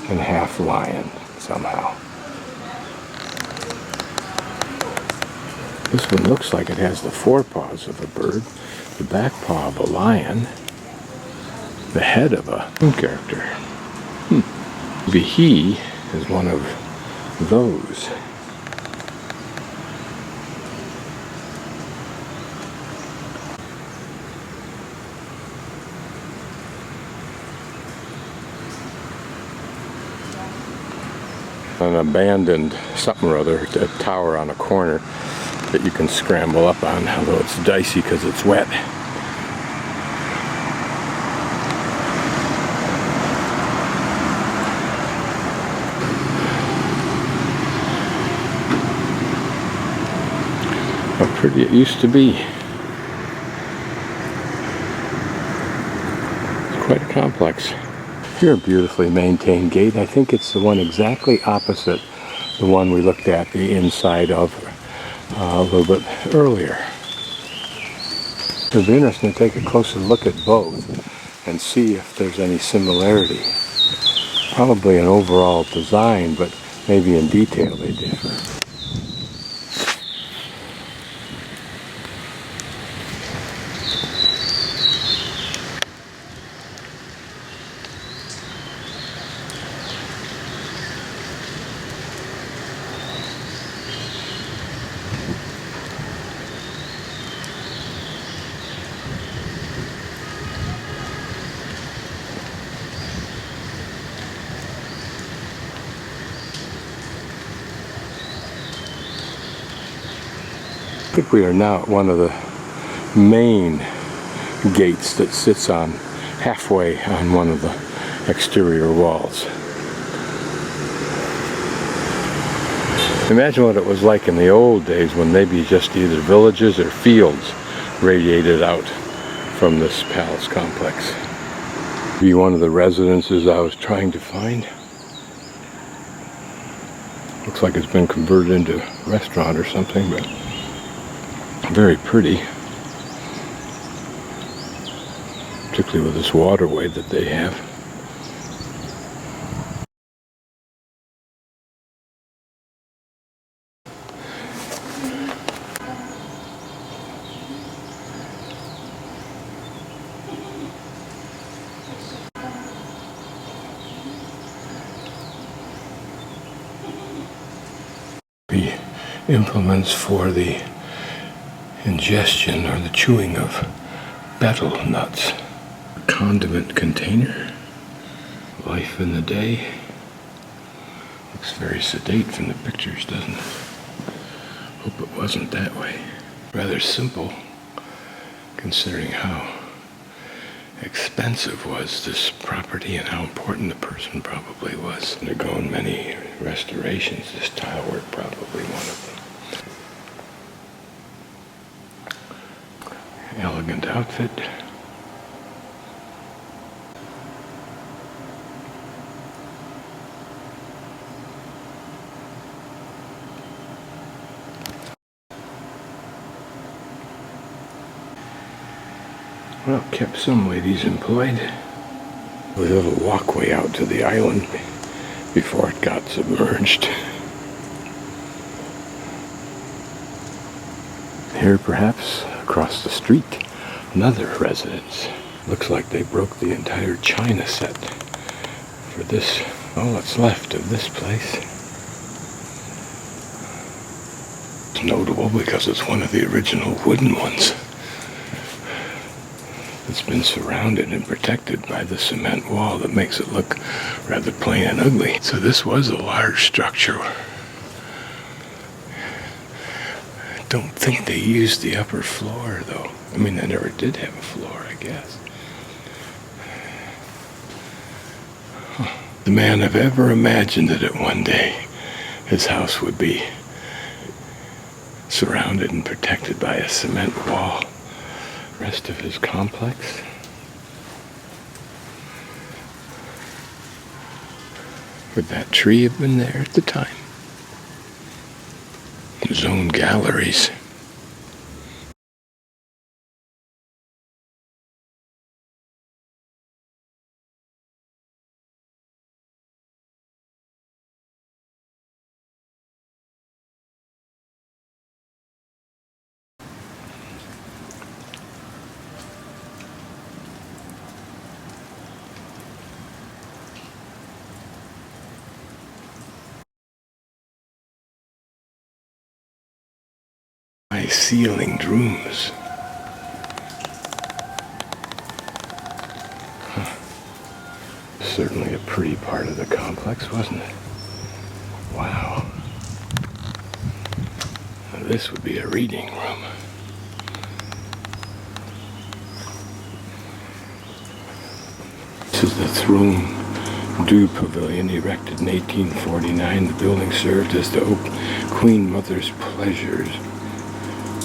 Speaker 1: and half lion somehow. This one looks like it has the forepaws of a bird, the back paw of a lion, the head of a character. Maybe he is one of those. An abandoned something or other, a tower on a corner that you can scramble up on, although it's dicey because it's wet. How pretty it used to be. It's quite a complex. Here, a beautifully maintained gate. I think it's the one exactly opposite the one we looked at the inside of a little bit earlier. It'll be interesting to take a closer look at both and see if there's any similarity. Probably in overall design, but maybe in detail they differ. I think we are now at one of the main gates that sits on halfway on one of the exterior walls. Imagine what it was like in the old days when maybe just either villages or fields radiated out from this palace complex. Be one of the residences I was trying to find. Looks like it's been converted into a restaurant or something, but very pretty, particularly with this waterway that they have. be implements for the ingestion or the chewing of betel nuts. A condiment container. Life in the day. Looks very sedate from the pictures, doesn't it? Hope it wasn't that way. Rather simple, considering how expensive was this property and how important the person probably was. Undergone many restorations. This tile work probably one of them. Elegant outfit. Well, kept some ladies employed. A little walkway out to the island before it got submerged. Here, perhaps, across the street, another residence. Looks like they broke the entire china set for this, all that's left of this place. It's notable because it's one of the original wooden ones. It's been surrounded and protected by the cement wall that makes it look rather plain and ugly. So this was a large structure. I don't think they used the upper floor, though. I mean, they never did have a floor, I guess. The man have ever imagined that one day his house would be surrounded and protected by a cement wall. Rest of his complex. Would that tree have been there at the time? His own galleries. High-ceilinged rooms. Certainly a pretty part of the complex, wasn't it? Wow. Now this would be a reading room. This is the Truong Pavilion, erected in 1849. The building served as the Queen Mother's Pleasures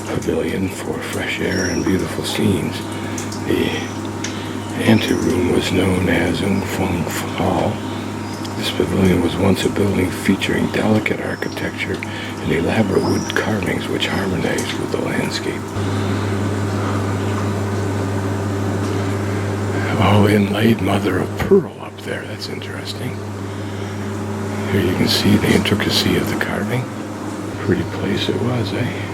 Speaker 1: Pavilion for fresh air and beautiful scenes. The anteroom was known as Fong Hall. This pavilion was once a building featuring delicate architecture and elaborate wood carvings which harmonized with the landscape. Oh, inlaid mother of pearl up there. That's interesting. Here you can see the intricacy of the carving. Pretty place it was, eh?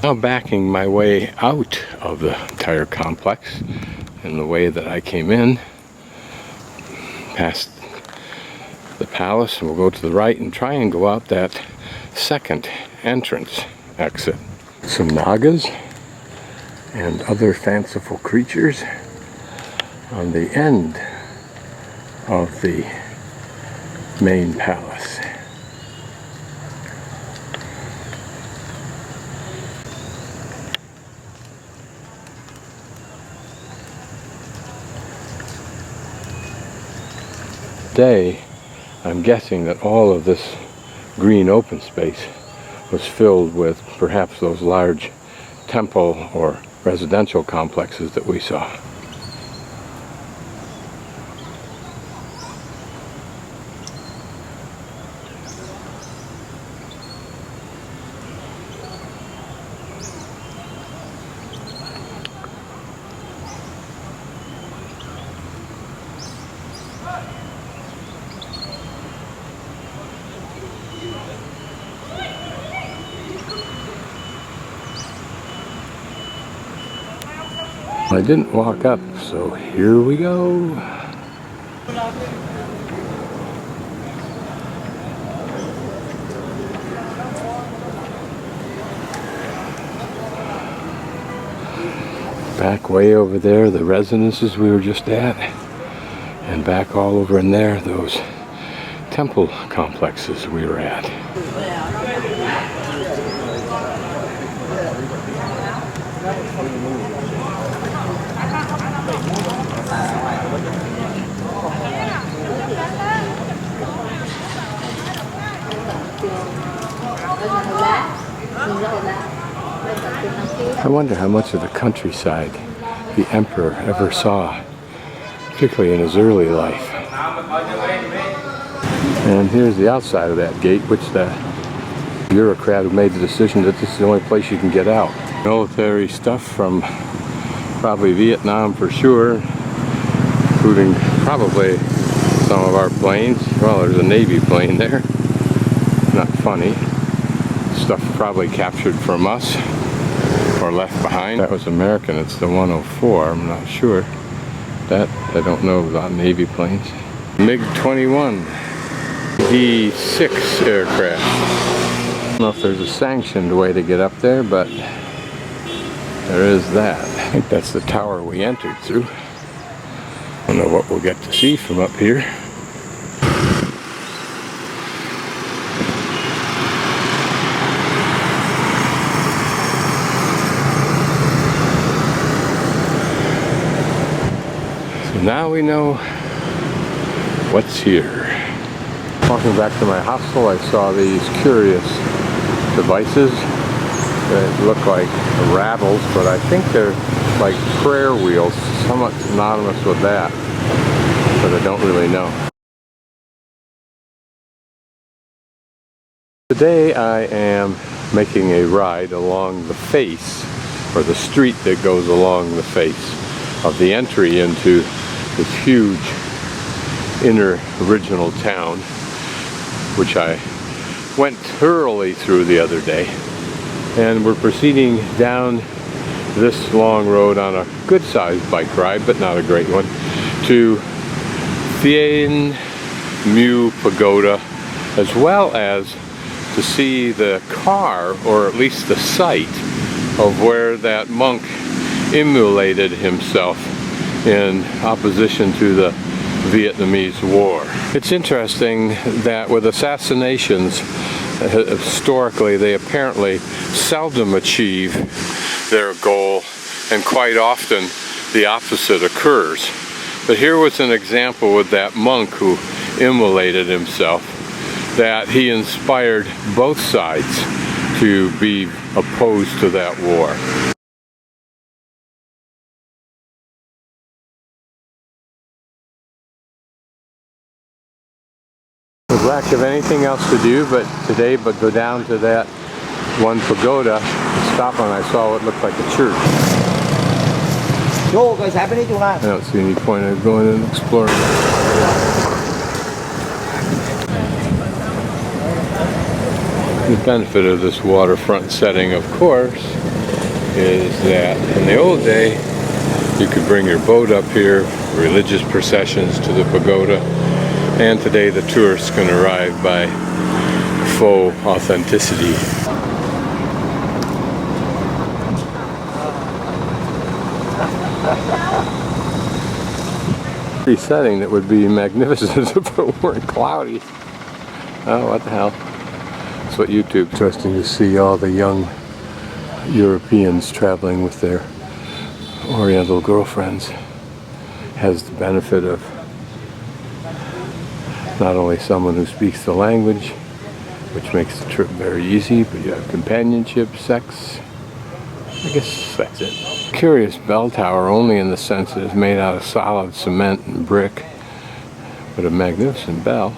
Speaker 1: Now backing my way out of the entire complex in the way that I came in, past the palace, and we'll go to the right and try and go out that second entrance exit. Some nagas and other fanciful creatures on the end of the main palace. Today, I'm guessing that all of this green open space was filled with perhaps those large temple or residential complexes that we saw. I didn't walk up, so here we go. Back way over there, the residences we were just at, and back all over in there, those temple complexes we were at. I wonder how much of the countryside the emperor ever saw, particularly in his early life. And here's the outside of that gate, which the bureaucrat who made the decision that this is the only place you can get out. Military stuff from probably Vietnam for sure, including probably some of our planes. Well, there's a Navy plane there. Not funny. Stuff probably captured from us or left behind. That was American. It's the 104. I'm not sure. That I don't know about Navy planes. MiG-21 D6 aircraft. I don't know if there's a sanctioned way to get up there, but there is that. I think that's the tower we entered through. I don't know what we'll get to see from up here. Now we know what's here. Walking back to my hostel, I saw these curious devices that look like rattles, but I think they're like prayer wheels, somewhat synonymous with that, but I don't really know. Today I am making a ride along the face, or the street that goes along the face of the entry into this huge inner original town, which I went thoroughly through the other day. And we're proceeding down this long road on a good-sized bike ride, but not a great one, to Thien Mu Pagoda, as well as to see the car, or at least the site, of where that monk immolated himself in opposition to the Vietnamese War. It's interesting that with assassinations, historically they apparently seldom achieve their goal, and quite often the opposite occurs. But here was an example with that monk who immolated himself, that he inspired both sides to be opposed to that war. With lack of anything else to do today but go down to that one pagoda, stop when I saw what looked like a church. I don't see any point in going and exploring. The benefit of this waterfront setting, of course, is that in the old day you could bring your boat up here, religious processions to the pagoda, and today the tourists can arrive by faux authenticity. Setting that would be magnificent if it weren't cloudy. Oh, what the hell. That's what YouTube. Interesting to see all the young Europeans traveling with their Oriental girlfriends. Has the benefit of not only someone who speaks the language, which makes the trip very easy, but you have companionship, sex. I guess that's it. Curious bell tower, only in the sense that it's made out of solid cement and brick, but a magnificent bell.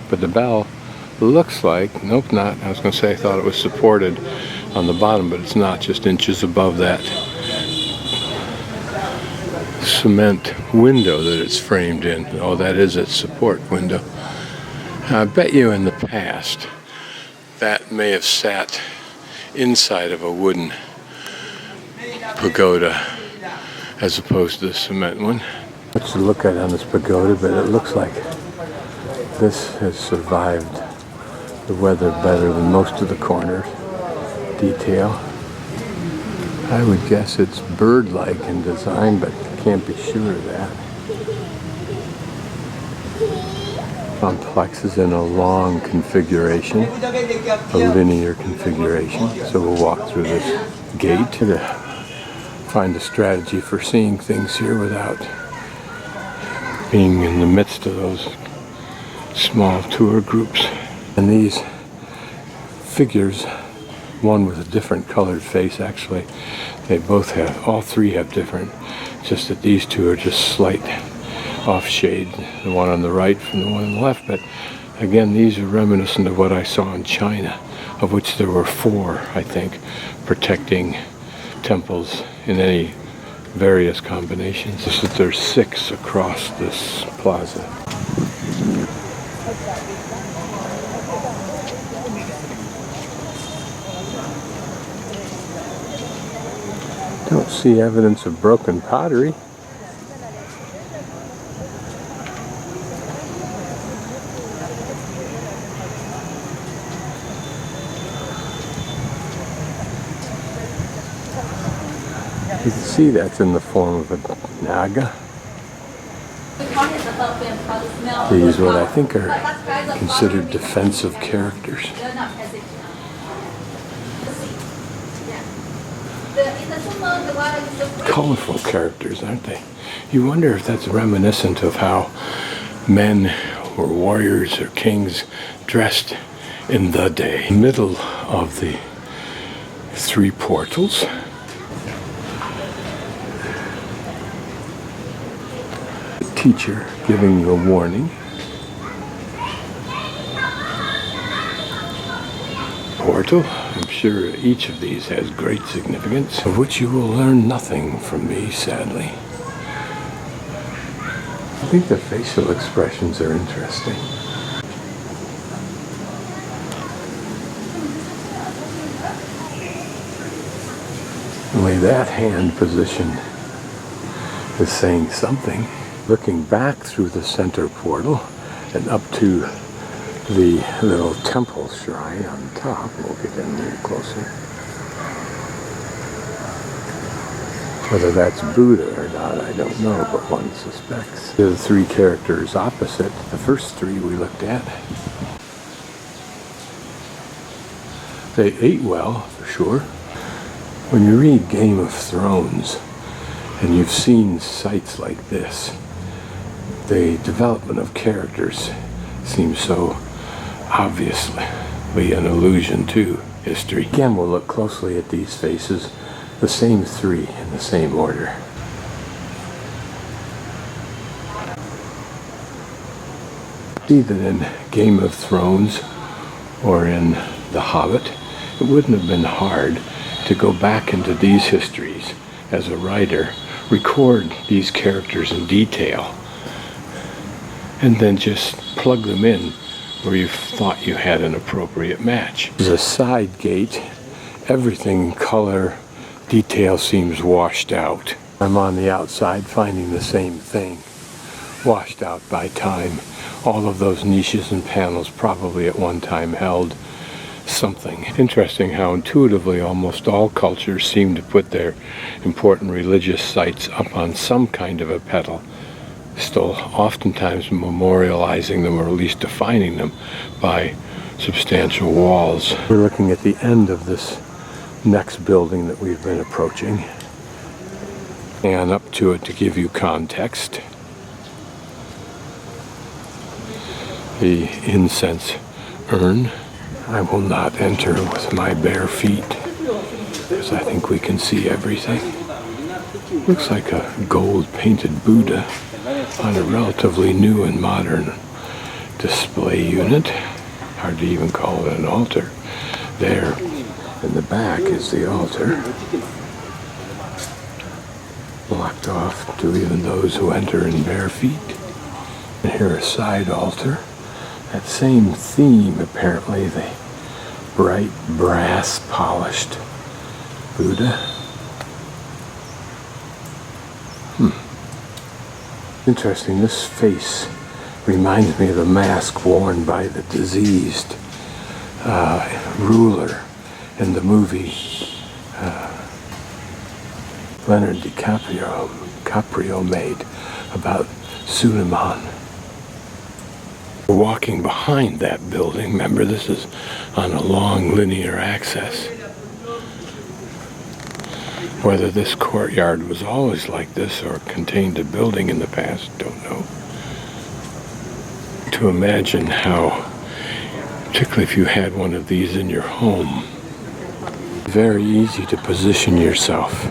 Speaker 1: But the bell looks like, nope, not, I was going to say I thought it was supported on the bottom, but it's not, just inches above that cement window that it's framed in. Oh, that is its support window. I bet you in the past that may have sat inside of a wooden pagoda as opposed to the cement one. Much to look at on this pagoda, but it looks like this has survived the weather better than most of the corner detail. I would guess it's bird-like in design, but can't be sure of that. Complex is in a long configuration, a linear configuration. So we'll walk through this gate to find a strategy for seeing things here without being in the midst of those small tour groups. And these figures, one with a different colored face actually, they both have, all three have different, just that these two are just slight off shade, the one on the right from the one on the left. But again, these are reminiscent of what I saw in China, of which there were 4, I think, protecting temples in any various combinations. Just that there's 6 across this plaza. Don't see evidence of broken pottery. You can see that's in the form of a naga. These what I think are considered defensive characters. Colorful characters, aren't they? You wonder if that's reminiscent of how men or warriors or kings dressed in the day. Middle of the 3 portals. The teacher giving a warning. Portal. I'm sure each of these has great significance, of which you will learn nothing from me, sadly. I think the facial expressions are interesting. The way that hand position is saying something. Looking back through the center portal and up to the little temple shrine on top. We'll get in a little closer. Whether that's Buddha or not, I don't know, but one suspects. The 3 characters opposite, the first 3 we looked at. They ate well, for sure. When you read Game of Thrones, and you've seen sites like this, the development of characters seems so obviously an allusion to history. Again, we'll look closely at these faces, the same 3 in the same order. See that in Game of Thrones or in The Hobbit, it wouldn't have been hard to go back into these histories as a writer, record these characters in detail, and then just plug them in where you thought you had an appropriate match. There's a side gate. Everything, color, detail seems washed out. I'm on the outside finding the same thing. Washed out by time. All of those niches and panels probably at one time held something. Interesting how intuitively almost all cultures seem to put their important religious sites up on some kind of a pedal, still oftentimes memorializing them or at least defining them by substantial walls. We're looking at the end of this next building that we've been approaching, and up to it to give you context. The incense urn. I will not enter with my bare feet because I think we can see everything. Looks like a gold-painted Buddha on a relatively new and modern display unit. Hard to even call it an altar. There in the back is the altar, blocked off to even those who enter in bare feet. And here a side altar. That same theme, apparently, the bright brass polished Buddha. Interesting, this face reminds me of the mask worn by the diseased ruler in the movie Leonardo DiCaprio made about Suleiman. We're walking behind that building. Remember, this is on a long linear axis. Whether this courtyard was always like this or contained a building in the past, don't know. To imagine how, particularly if you had one of these in your home, very easy to position yourself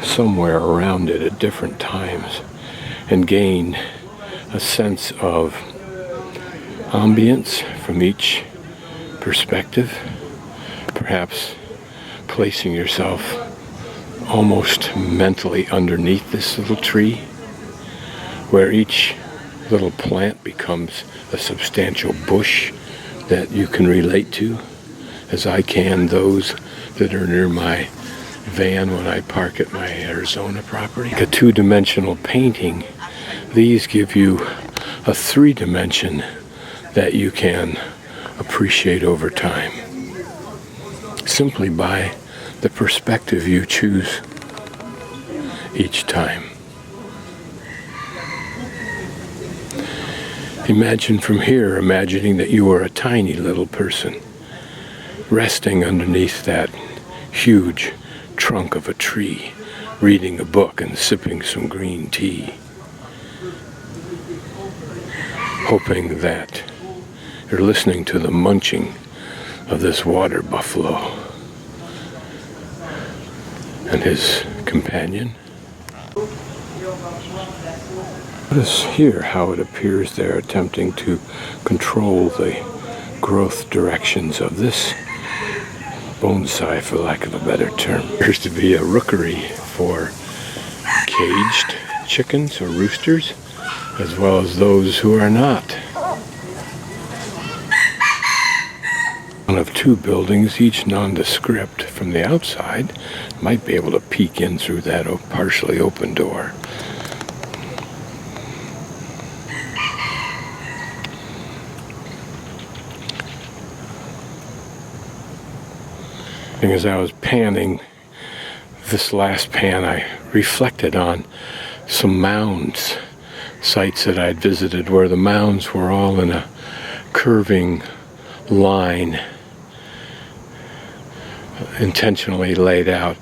Speaker 1: somewhere around it at different times and gain a sense of ambience from each perspective, perhaps placing yourself almost mentally underneath this little tree, where each little plant becomes a substantial bush that you can relate to, as I can those that are near my van when I park at my Arizona property. A two-dimensional painting, these give you a three-dimension that you can appreciate over time, simply by the perspective you choose each time. Imagine from here, imagining that you are a tiny little person resting underneath that huge trunk of a tree, reading a book and sipping some green tea, hoping that you're listening to the munching of this water buffalo and his companion. Notice here how it appears they're attempting to control the growth directions of this bonsai, for lack of a better term. Appears to be a rookery for caged chickens or roosters, as well as those who are not. One of two buildings, each nondescript from the outside, might be able to peek in through that partially open door. And as I was panning this last pan, I reflected on some mounds, sites that I'd visited where the mounds were all in a curving line, intentionally laid out.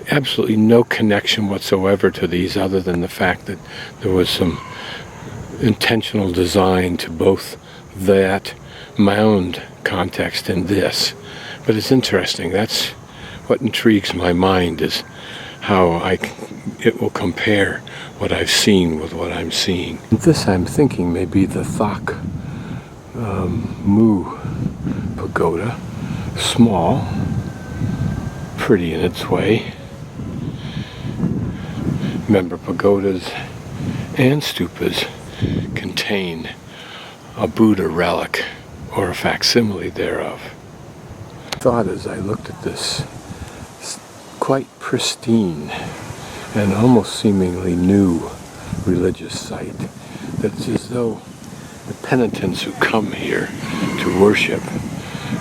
Speaker 1: Absolutely no connection whatsoever to these other than the fact that there was some intentional design to both that mound context and this. But it's interesting. That's what intrigues my mind, is how it will compare what I've seen with what I'm seeing. This, I'm thinking, may be the Thien Mu Pagoda. Small, pretty in its way. Remember, pagodas and stupas contain a Buddha relic or a facsimile thereof. Thought as I looked at this quite pristine and almost seemingly new religious site, that it's as though the penitents who come here to worship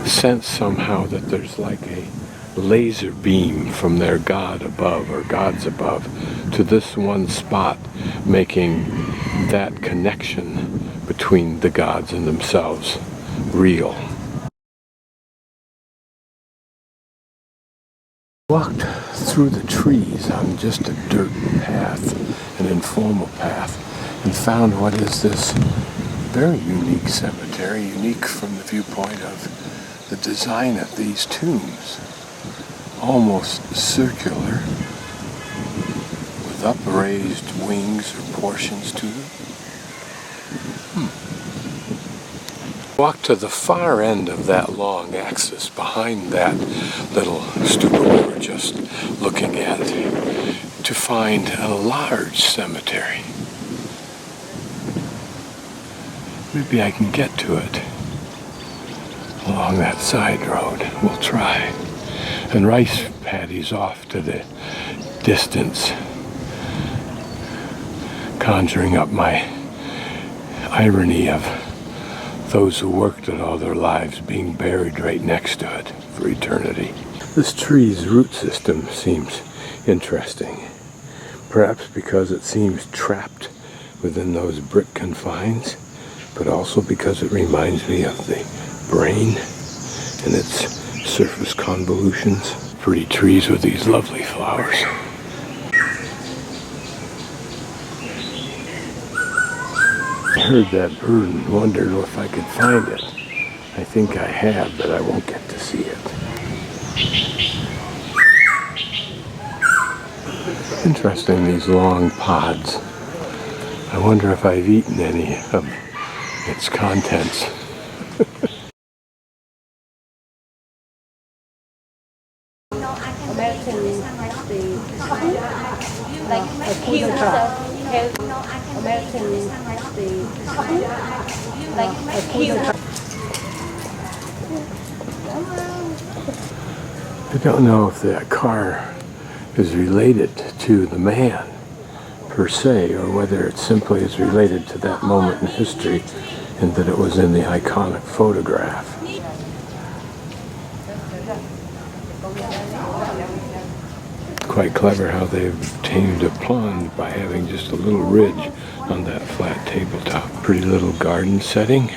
Speaker 1: sense somehow that there's like a laser beam from their God above or gods above to this one spot, making that connection between the gods and themselves real. Walked through the trees on just a dirt path, an informal path, and found what is this very unique cemetery, unique from the viewpoint of the design of these tombs, almost circular, with upraised wings or portions to them. Walk to the far end of that long axis behind that little stupa we were just looking at to find a large cemetery. Maybe I can get to it along that side road. We'll try. And rice paddies off to the distance, conjuring up my irony of those who worked it all their lives being buried right next to it for eternity. This tree's root system seems interesting, perhaps because it seems trapped within those brick confines, but also because it reminds me of the brain and its surface convolutions. Pretty trees with these lovely flowers. I heard that urn, wondered if I could find it. I think I have, but I won't get to see it. Interesting, these long pods. I wonder if I've eaten any of its contents. I don't know if that car is related to the man per se, or whether it simply is related to that moment in history and that it was in the iconic photograph. Quite clever how they've obtained a pond by having just a little ridge on that flat tabletop. Pretty little garden setting.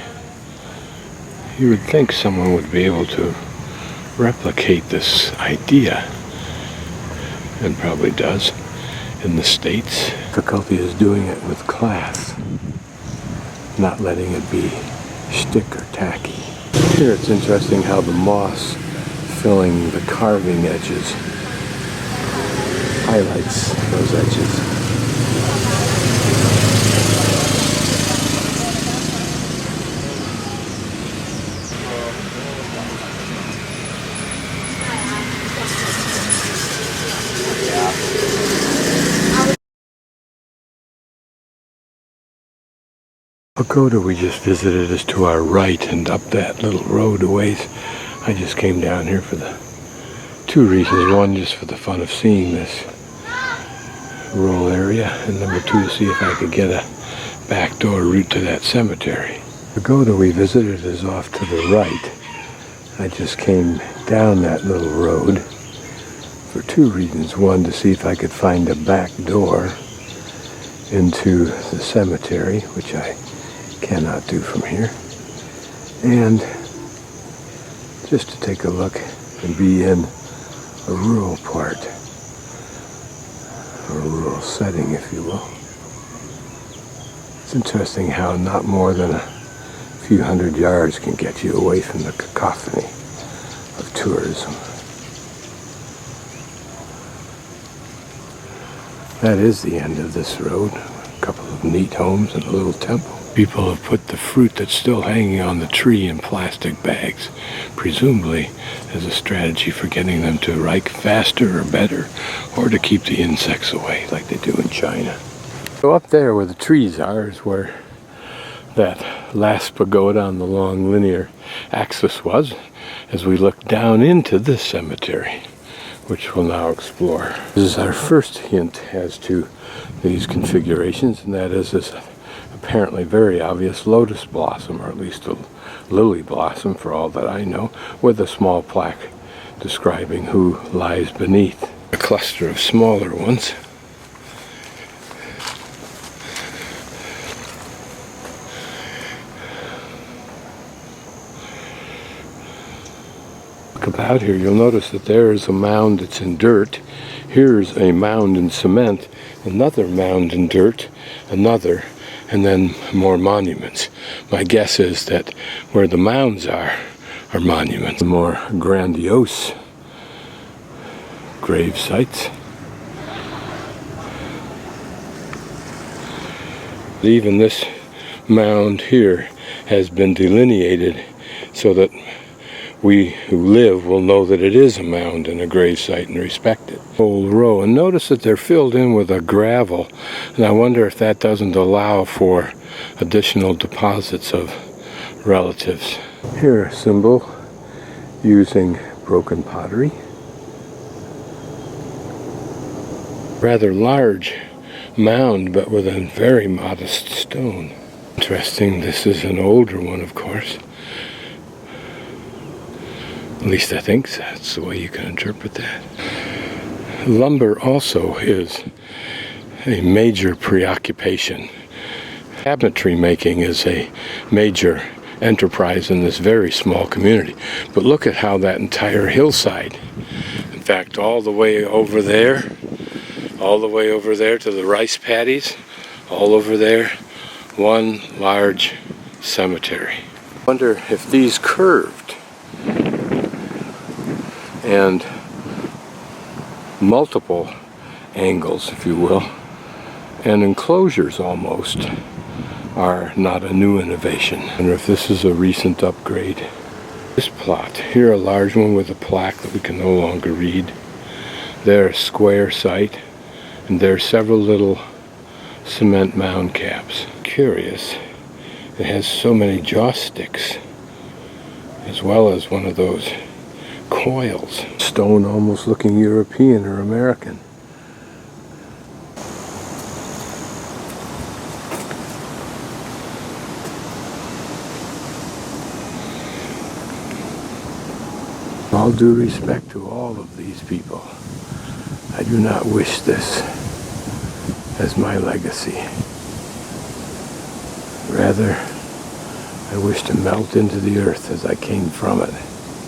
Speaker 1: You would think someone would be able to replicate this idea, and probably does, in the States. Difficulty is doing it with class, not letting it be shtick or tacky. Here it's interesting how the moss filling the carving edges highlights those edges. Pagoda we just visited is to our right, and up that little road a ways. I just came down here for the two reasons. One, just for the fun of seeing this rural area, and number two, to see if I could get a backdoor route to that cemetery. Pagoda we visited is off to the right. I just came down that little road for two reasons. One, to see if I could find a back door into the cemetery, which I cannot do from here, and just to take a look and be in a rural part, or a rural setting, if you will. It's interesting how not more than a few hundred yards can get you away from the cacophony of tourism. That is the end of this road. A couple of neat homes and a little temple. People have put the fruit that's still hanging on the tree in plastic bags, presumably as a strategy for getting them to ripe faster or better, or to keep the insects away like they do in China. So up there where the trees are is where that last pagoda on the long linear axis was, as we look down into this cemetery, which we'll now explore. This is our first hint as to these configurations, and that is this apparently very obvious lotus blossom, or at least a lily blossom for all that I know, with a small plaque describing who lies beneath. A cluster of smaller ones. Look about here, you'll notice that there is a mound that's in dirt. Here's a mound in cement, another mound in dirt, another, and then more monuments. My guess is that where the mounds are are monuments. More grandiose grave sites. Even this mound here has been delineated so that we who live will know that it is a mound and a grave site and respect it. Old row, and notice that they're filled in with a gravel, and I wonder if that doesn't allow for additional deposits of relatives. Here, a symbol using broken pottery. Rather large mound, but with a very modest stone. Interesting, this is an older one, of course. At least I think that's the way you can interpret that. Lumber also is a major preoccupation. Cabinetry making is a major enterprise in this very small community. But look at how that entire hillside, in fact, all the way over there to the rice paddies, all over there, one large cemetery. I wonder if these curved and multiple angles, if you will, and enclosures almost, are not a new innovation. I wonder if this is a recent upgrade. This plot, here a large one with a plaque that we can no longer read. There a square site, and there are several little cement mound caps. Curious, it has so many jaw sticks, as well as one of those coils. Stone almost looking European or American. All due respect to all of these people, I do not wish this as my legacy. Rather, I wish to melt into the earth as I came from it.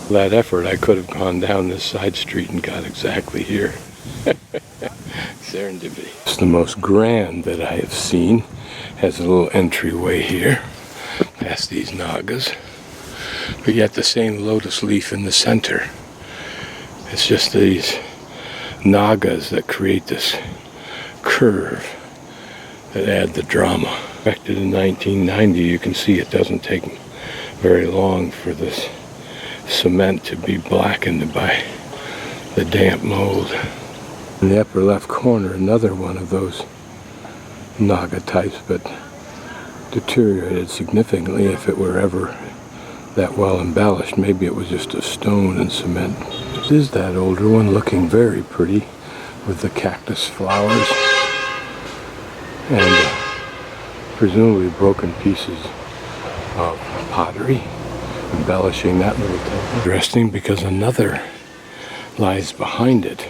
Speaker 1: That effort, I could have gone down this side street and got exactly here. Serendipity. It's the most grand that I have seen. Has a little entryway here, past these nagas, but yet the same lotus leaf in the center. It's just these nagas that create this curve that add the drama. Erected in 1990, you can see it doesn't take very long for this cement to be blackened by the damp mold. In the upper left corner, another one of those naga types, but deteriorated significantly if it were ever that well embellished. Maybe it was just a stone and cement. This is that older one, looking very pretty with the cactus flowers and presumably broken pieces of pottery embellishing that little temple. Interesting, because another lies behind it,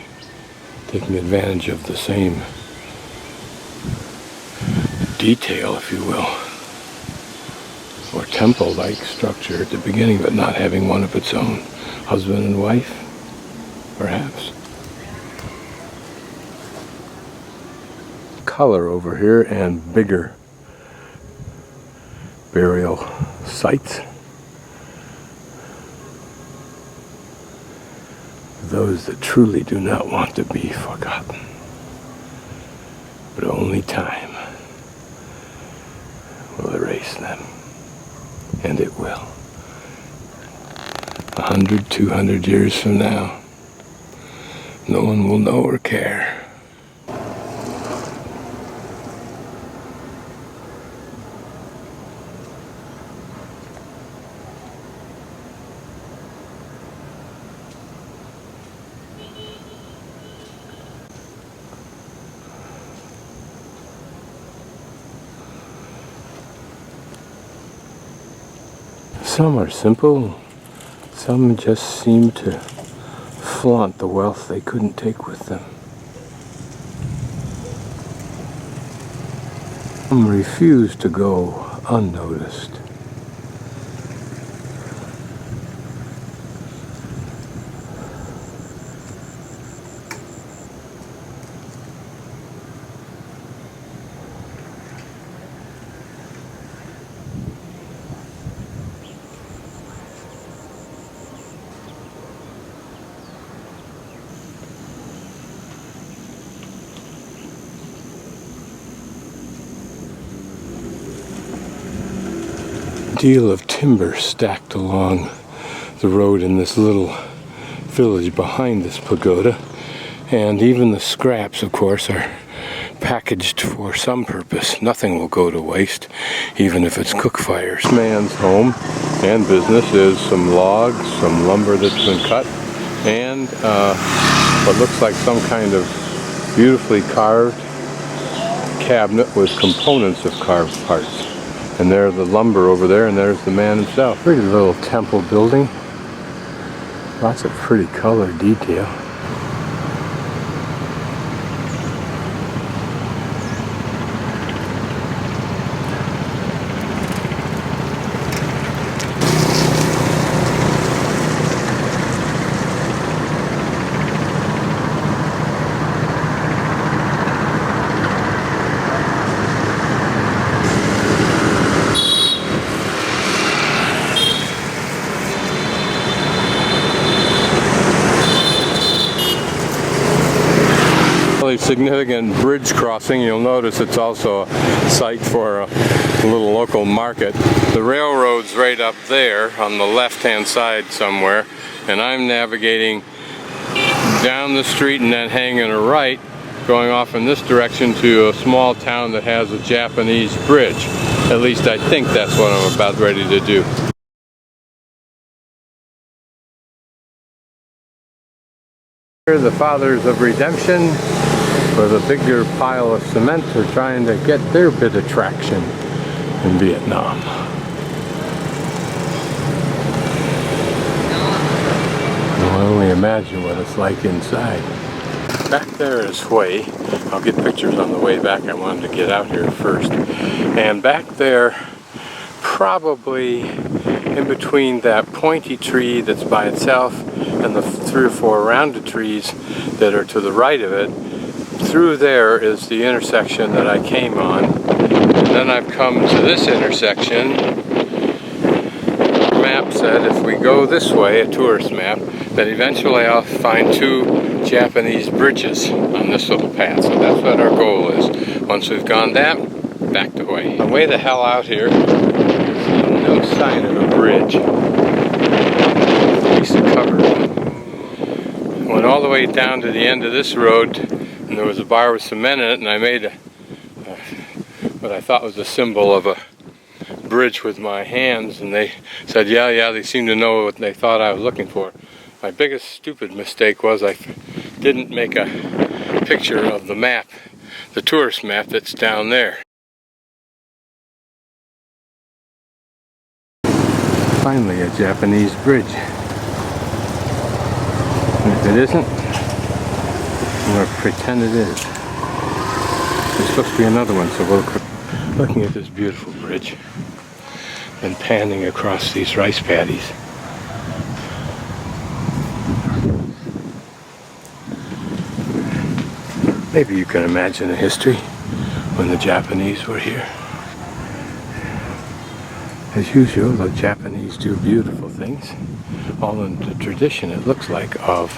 Speaker 1: taking advantage of the same detail, if you will, or temple-like structure at the beginning, but not having one of its own. Husband and wife, perhaps. Color over here and bigger burial sites. Those that truly do not want to be forgotten. But only time will erase them. And it will. 100, 200 years from now, no one will know or care. Some are simple, some just seem to flaunt the wealth they couldn't take with them. Some refuse to go unnoticed. deal of timber stacked along the road in this little village behind this pagoda, and even the scraps, of course, are packaged for some purpose. Nothing will go to waste, even if it's cook fires. This man's home and business is some logs, some lumber that's been cut, and what looks like some kind of beautifully carved cabinet with components of carved parts. And there's the lumber over there, and there's the man himself. Pretty little temple building. Lots of pretty color detail. Significant bridge crossing. You'll notice it's also a site for a little local market. The railroad's right up there on the left-hand side somewhere, and I'm navigating down the street and then hanging a right, going off in this direction to a small town that has a Japanese bridge. At least I think that's what I'm about ready to do. Here are the Fathers of Redemption, with a bigger pile of cement. They're trying to get their bit of traction in Vietnam. I can only imagine what it's like inside. Back there is Hue. I'll get pictures on the way back. I wanted to get out here first. And back there, probably in between that pointy tree that's by itself and the 3 or 4 rounded trees that are to the right of it, through there is the intersection that I came on. And then I've come to this intersection. The map said if we go this way, a tourist map, that eventually I'll find 2 Japanese bridges on this little path. So that's what our goal is. Once we've gone that, back to Hue. On the way the hell out here, no sign of a bridge. At least a cover. Went all the way down to the end of this road, and there was a bar with cement in it, and I made what I thought was a symbol of a bridge with my hands, and they said, yeah, they seem to know what they thought I was looking for. My biggest stupid mistake was I didn't make a picture of the map, the tourist map that's down there. Finally, a Japanese bridge. And if it isn't, I'm going to pretend it is. There's supposed to be another one, so we're looking at this beautiful bridge and panning across these rice paddies. Maybe you can imagine the history when the Japanese were here. As usual, the Japanese do beautiful things, all in the tradition, it looks like, of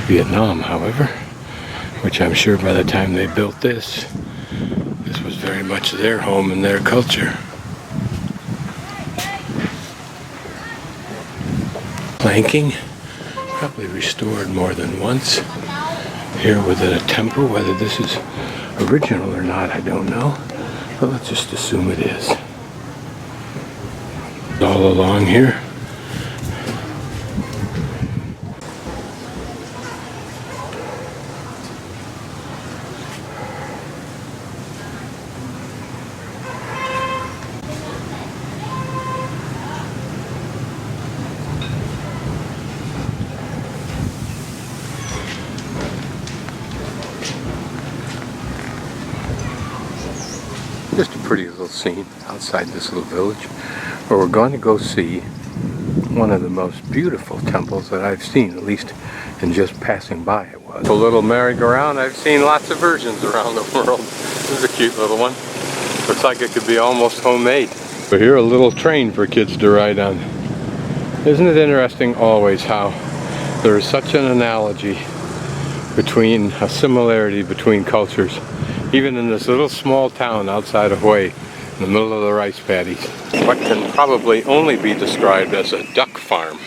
Speaker 1: Vietnam, however, which I'm sure by the time they built this was very much their home and their culture. Planking, probably restored more than once. Here within a temple, whether this is original or not, I don't know, but let's just assume it is. All along here. Just a pretty little scene outside this little village, where we're going to go see one of the most beautiful temples that I've seen, at least in just passing by it was. A little merry-go-round. I've seen lots of versions around the world. This is a cute little one. Looks like it could be almost homemade. So here, a little train for kids to ride on. Isn't it interesting always how there is such an analogy between, a similarity between cultures. Even in this little small town outside of Hue, in the middle of the rice paddies. What can probably only be described as a duck farm.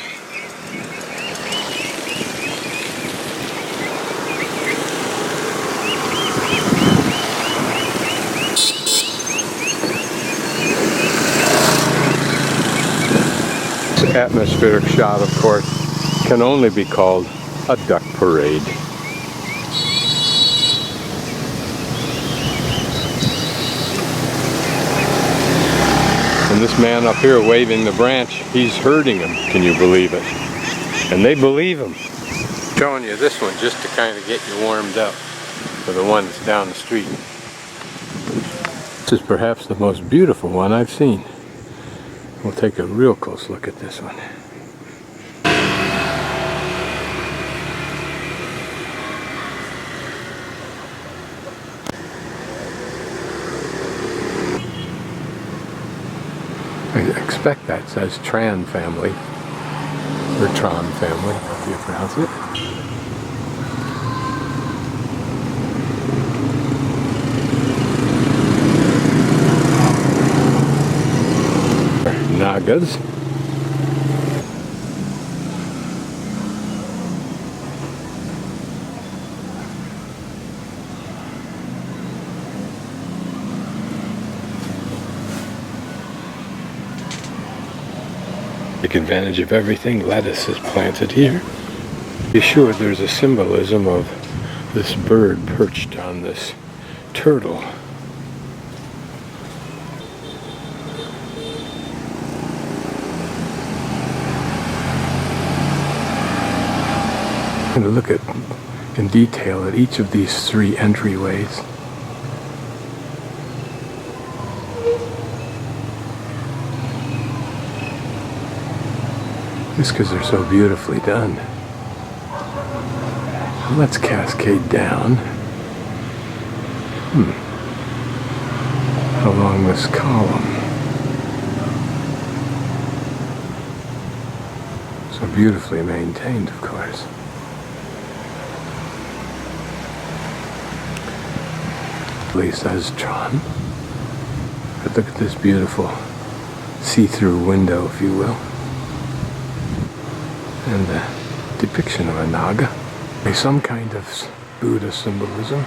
Speaker 1: This atmospheric shot, of course, can only be called a duck parade. And this man up here waving the branch, he's herding them, can you believe it? And they believe him. Showing you this one just to kind of get you warmed up for the one that's down the street. This is perhaps the most beautiful one I've seen. We'll take a real close look at this one. I expect that says Tran family, or Tron family, how you pronounce it. Nagas. Take advantage of everything. Lettuce is planted here. Be sure there's a symbolism of this bird perched on this turtle. I'm going to look at in detail at each of these three entryways. Just because they're so beautifully done. Let's cascade down along this column. So beautifully maintained, of course. At least as Truong. But look at this beautiful see-through window, if you will. And the depiction of a naga, some kind of Buddha symbolism.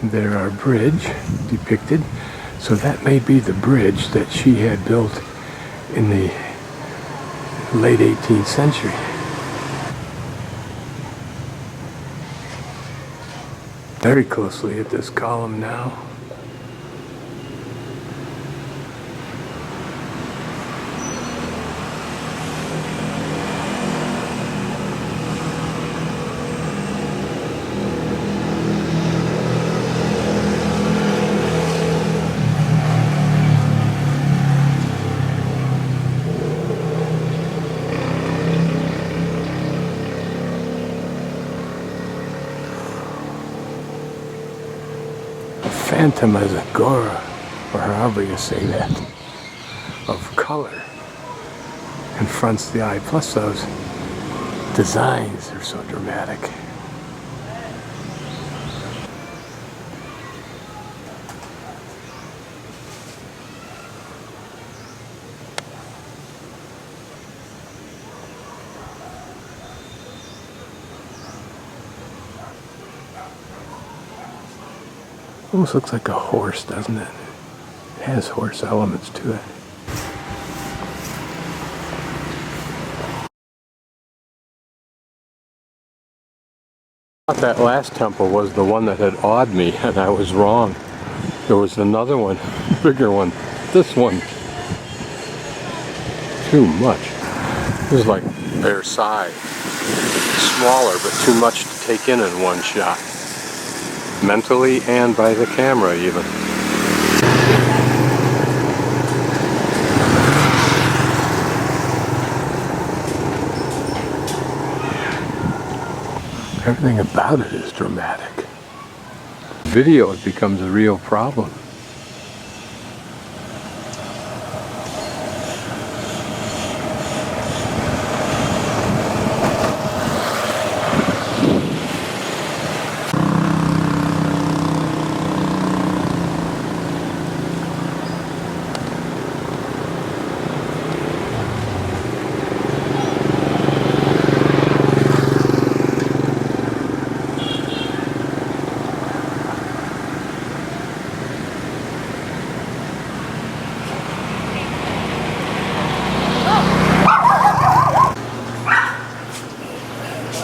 Speaker 1: There are bridge depicted, so that may be the bridge that she had built in the late 18th century. Very closely at this column now. Phantasmagoria, or however you say that, of color confronts the eye. Plus those designs are so dramatic. Almost looks like a horse, doesn't it? It has horse elements to it. I thought that last temple was the one that had awed me, and I was wrong. There was another one, bigger one. This one. Too much. This is like Versailles. Smaller, but too much to take in one shot. Mentally and by the camera even. Everything about it is dramatic. Video, it becomes a real problem.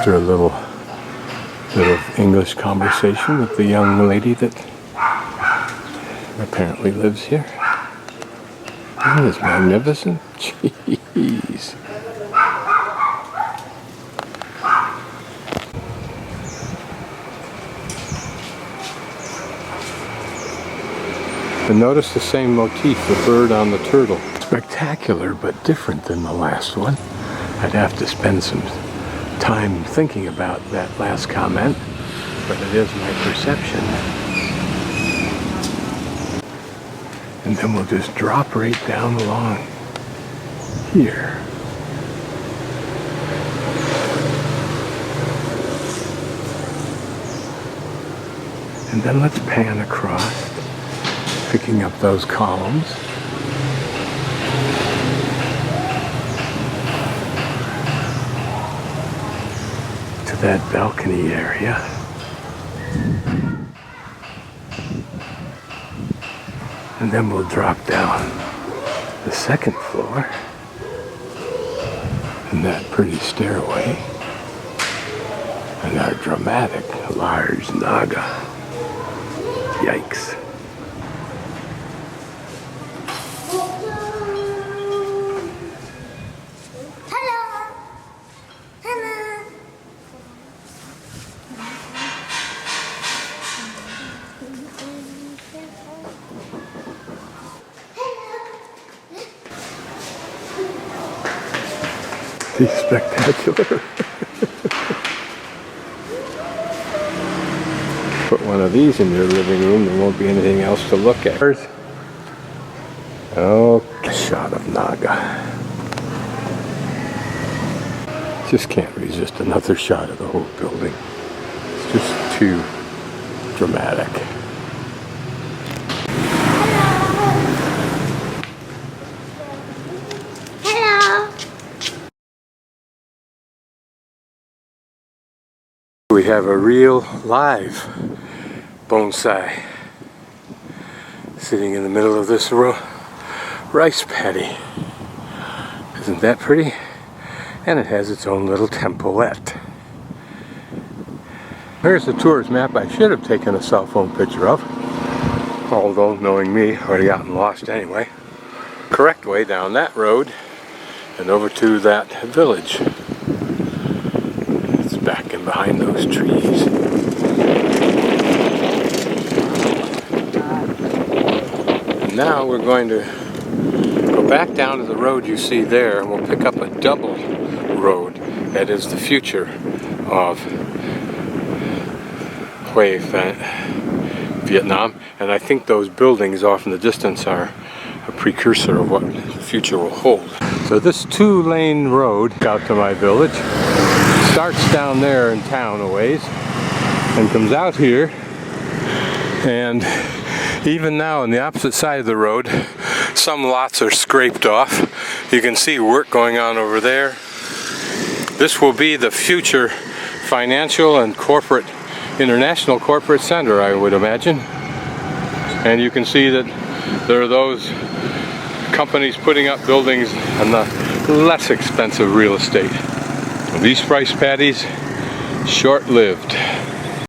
Speaker 1: After a little bit of English conversation with the young lady that apparently lives here. Isn't this magnificent? Jeez. And notice the same motif, the bird on the turtle. Spectacular, but different than the last one. I'd have to spend some time thinking about that last comment, but it is my perception. And then we'll just drop right down along here. And then let's pan across, picking up those columns. To that balcony area. And then we'll drop down the second floor and that pretty stairway and our dramatic large Naga. Yikes. Spectacular. Put one of these in your living room, there won't be anything else to look at. Oh, shot of Naga. Just can't resist another shot of the whole building. It's just too dramatic. We have a real live bonsai sitting in the middle of this rice paddy. Isn't that pretty? And it has its own little templeette. Here's the tour's map I should have taken a cell phone picture of, although knowing me, I would have gotten lost anyway. Correct way down that road and over to that village. Back in behind those trees. And now we're going to go back down to the road you see there, and we'll pick up a double road that is the future of Hue, Vietnam. And I think those buildings off in the distance are a precursor of what the future will hold. So this 2-lane road out to my village starts down there in town a ways and comes out here, and even now on the opposite side of the road some lots are scraped off. You can see work going on over there. This will be the future financial and corporate, international corporate center, I would imagine. And you can see that there are those companies putting up buildings on the less expensive real estate. These rice paddies, short-lived.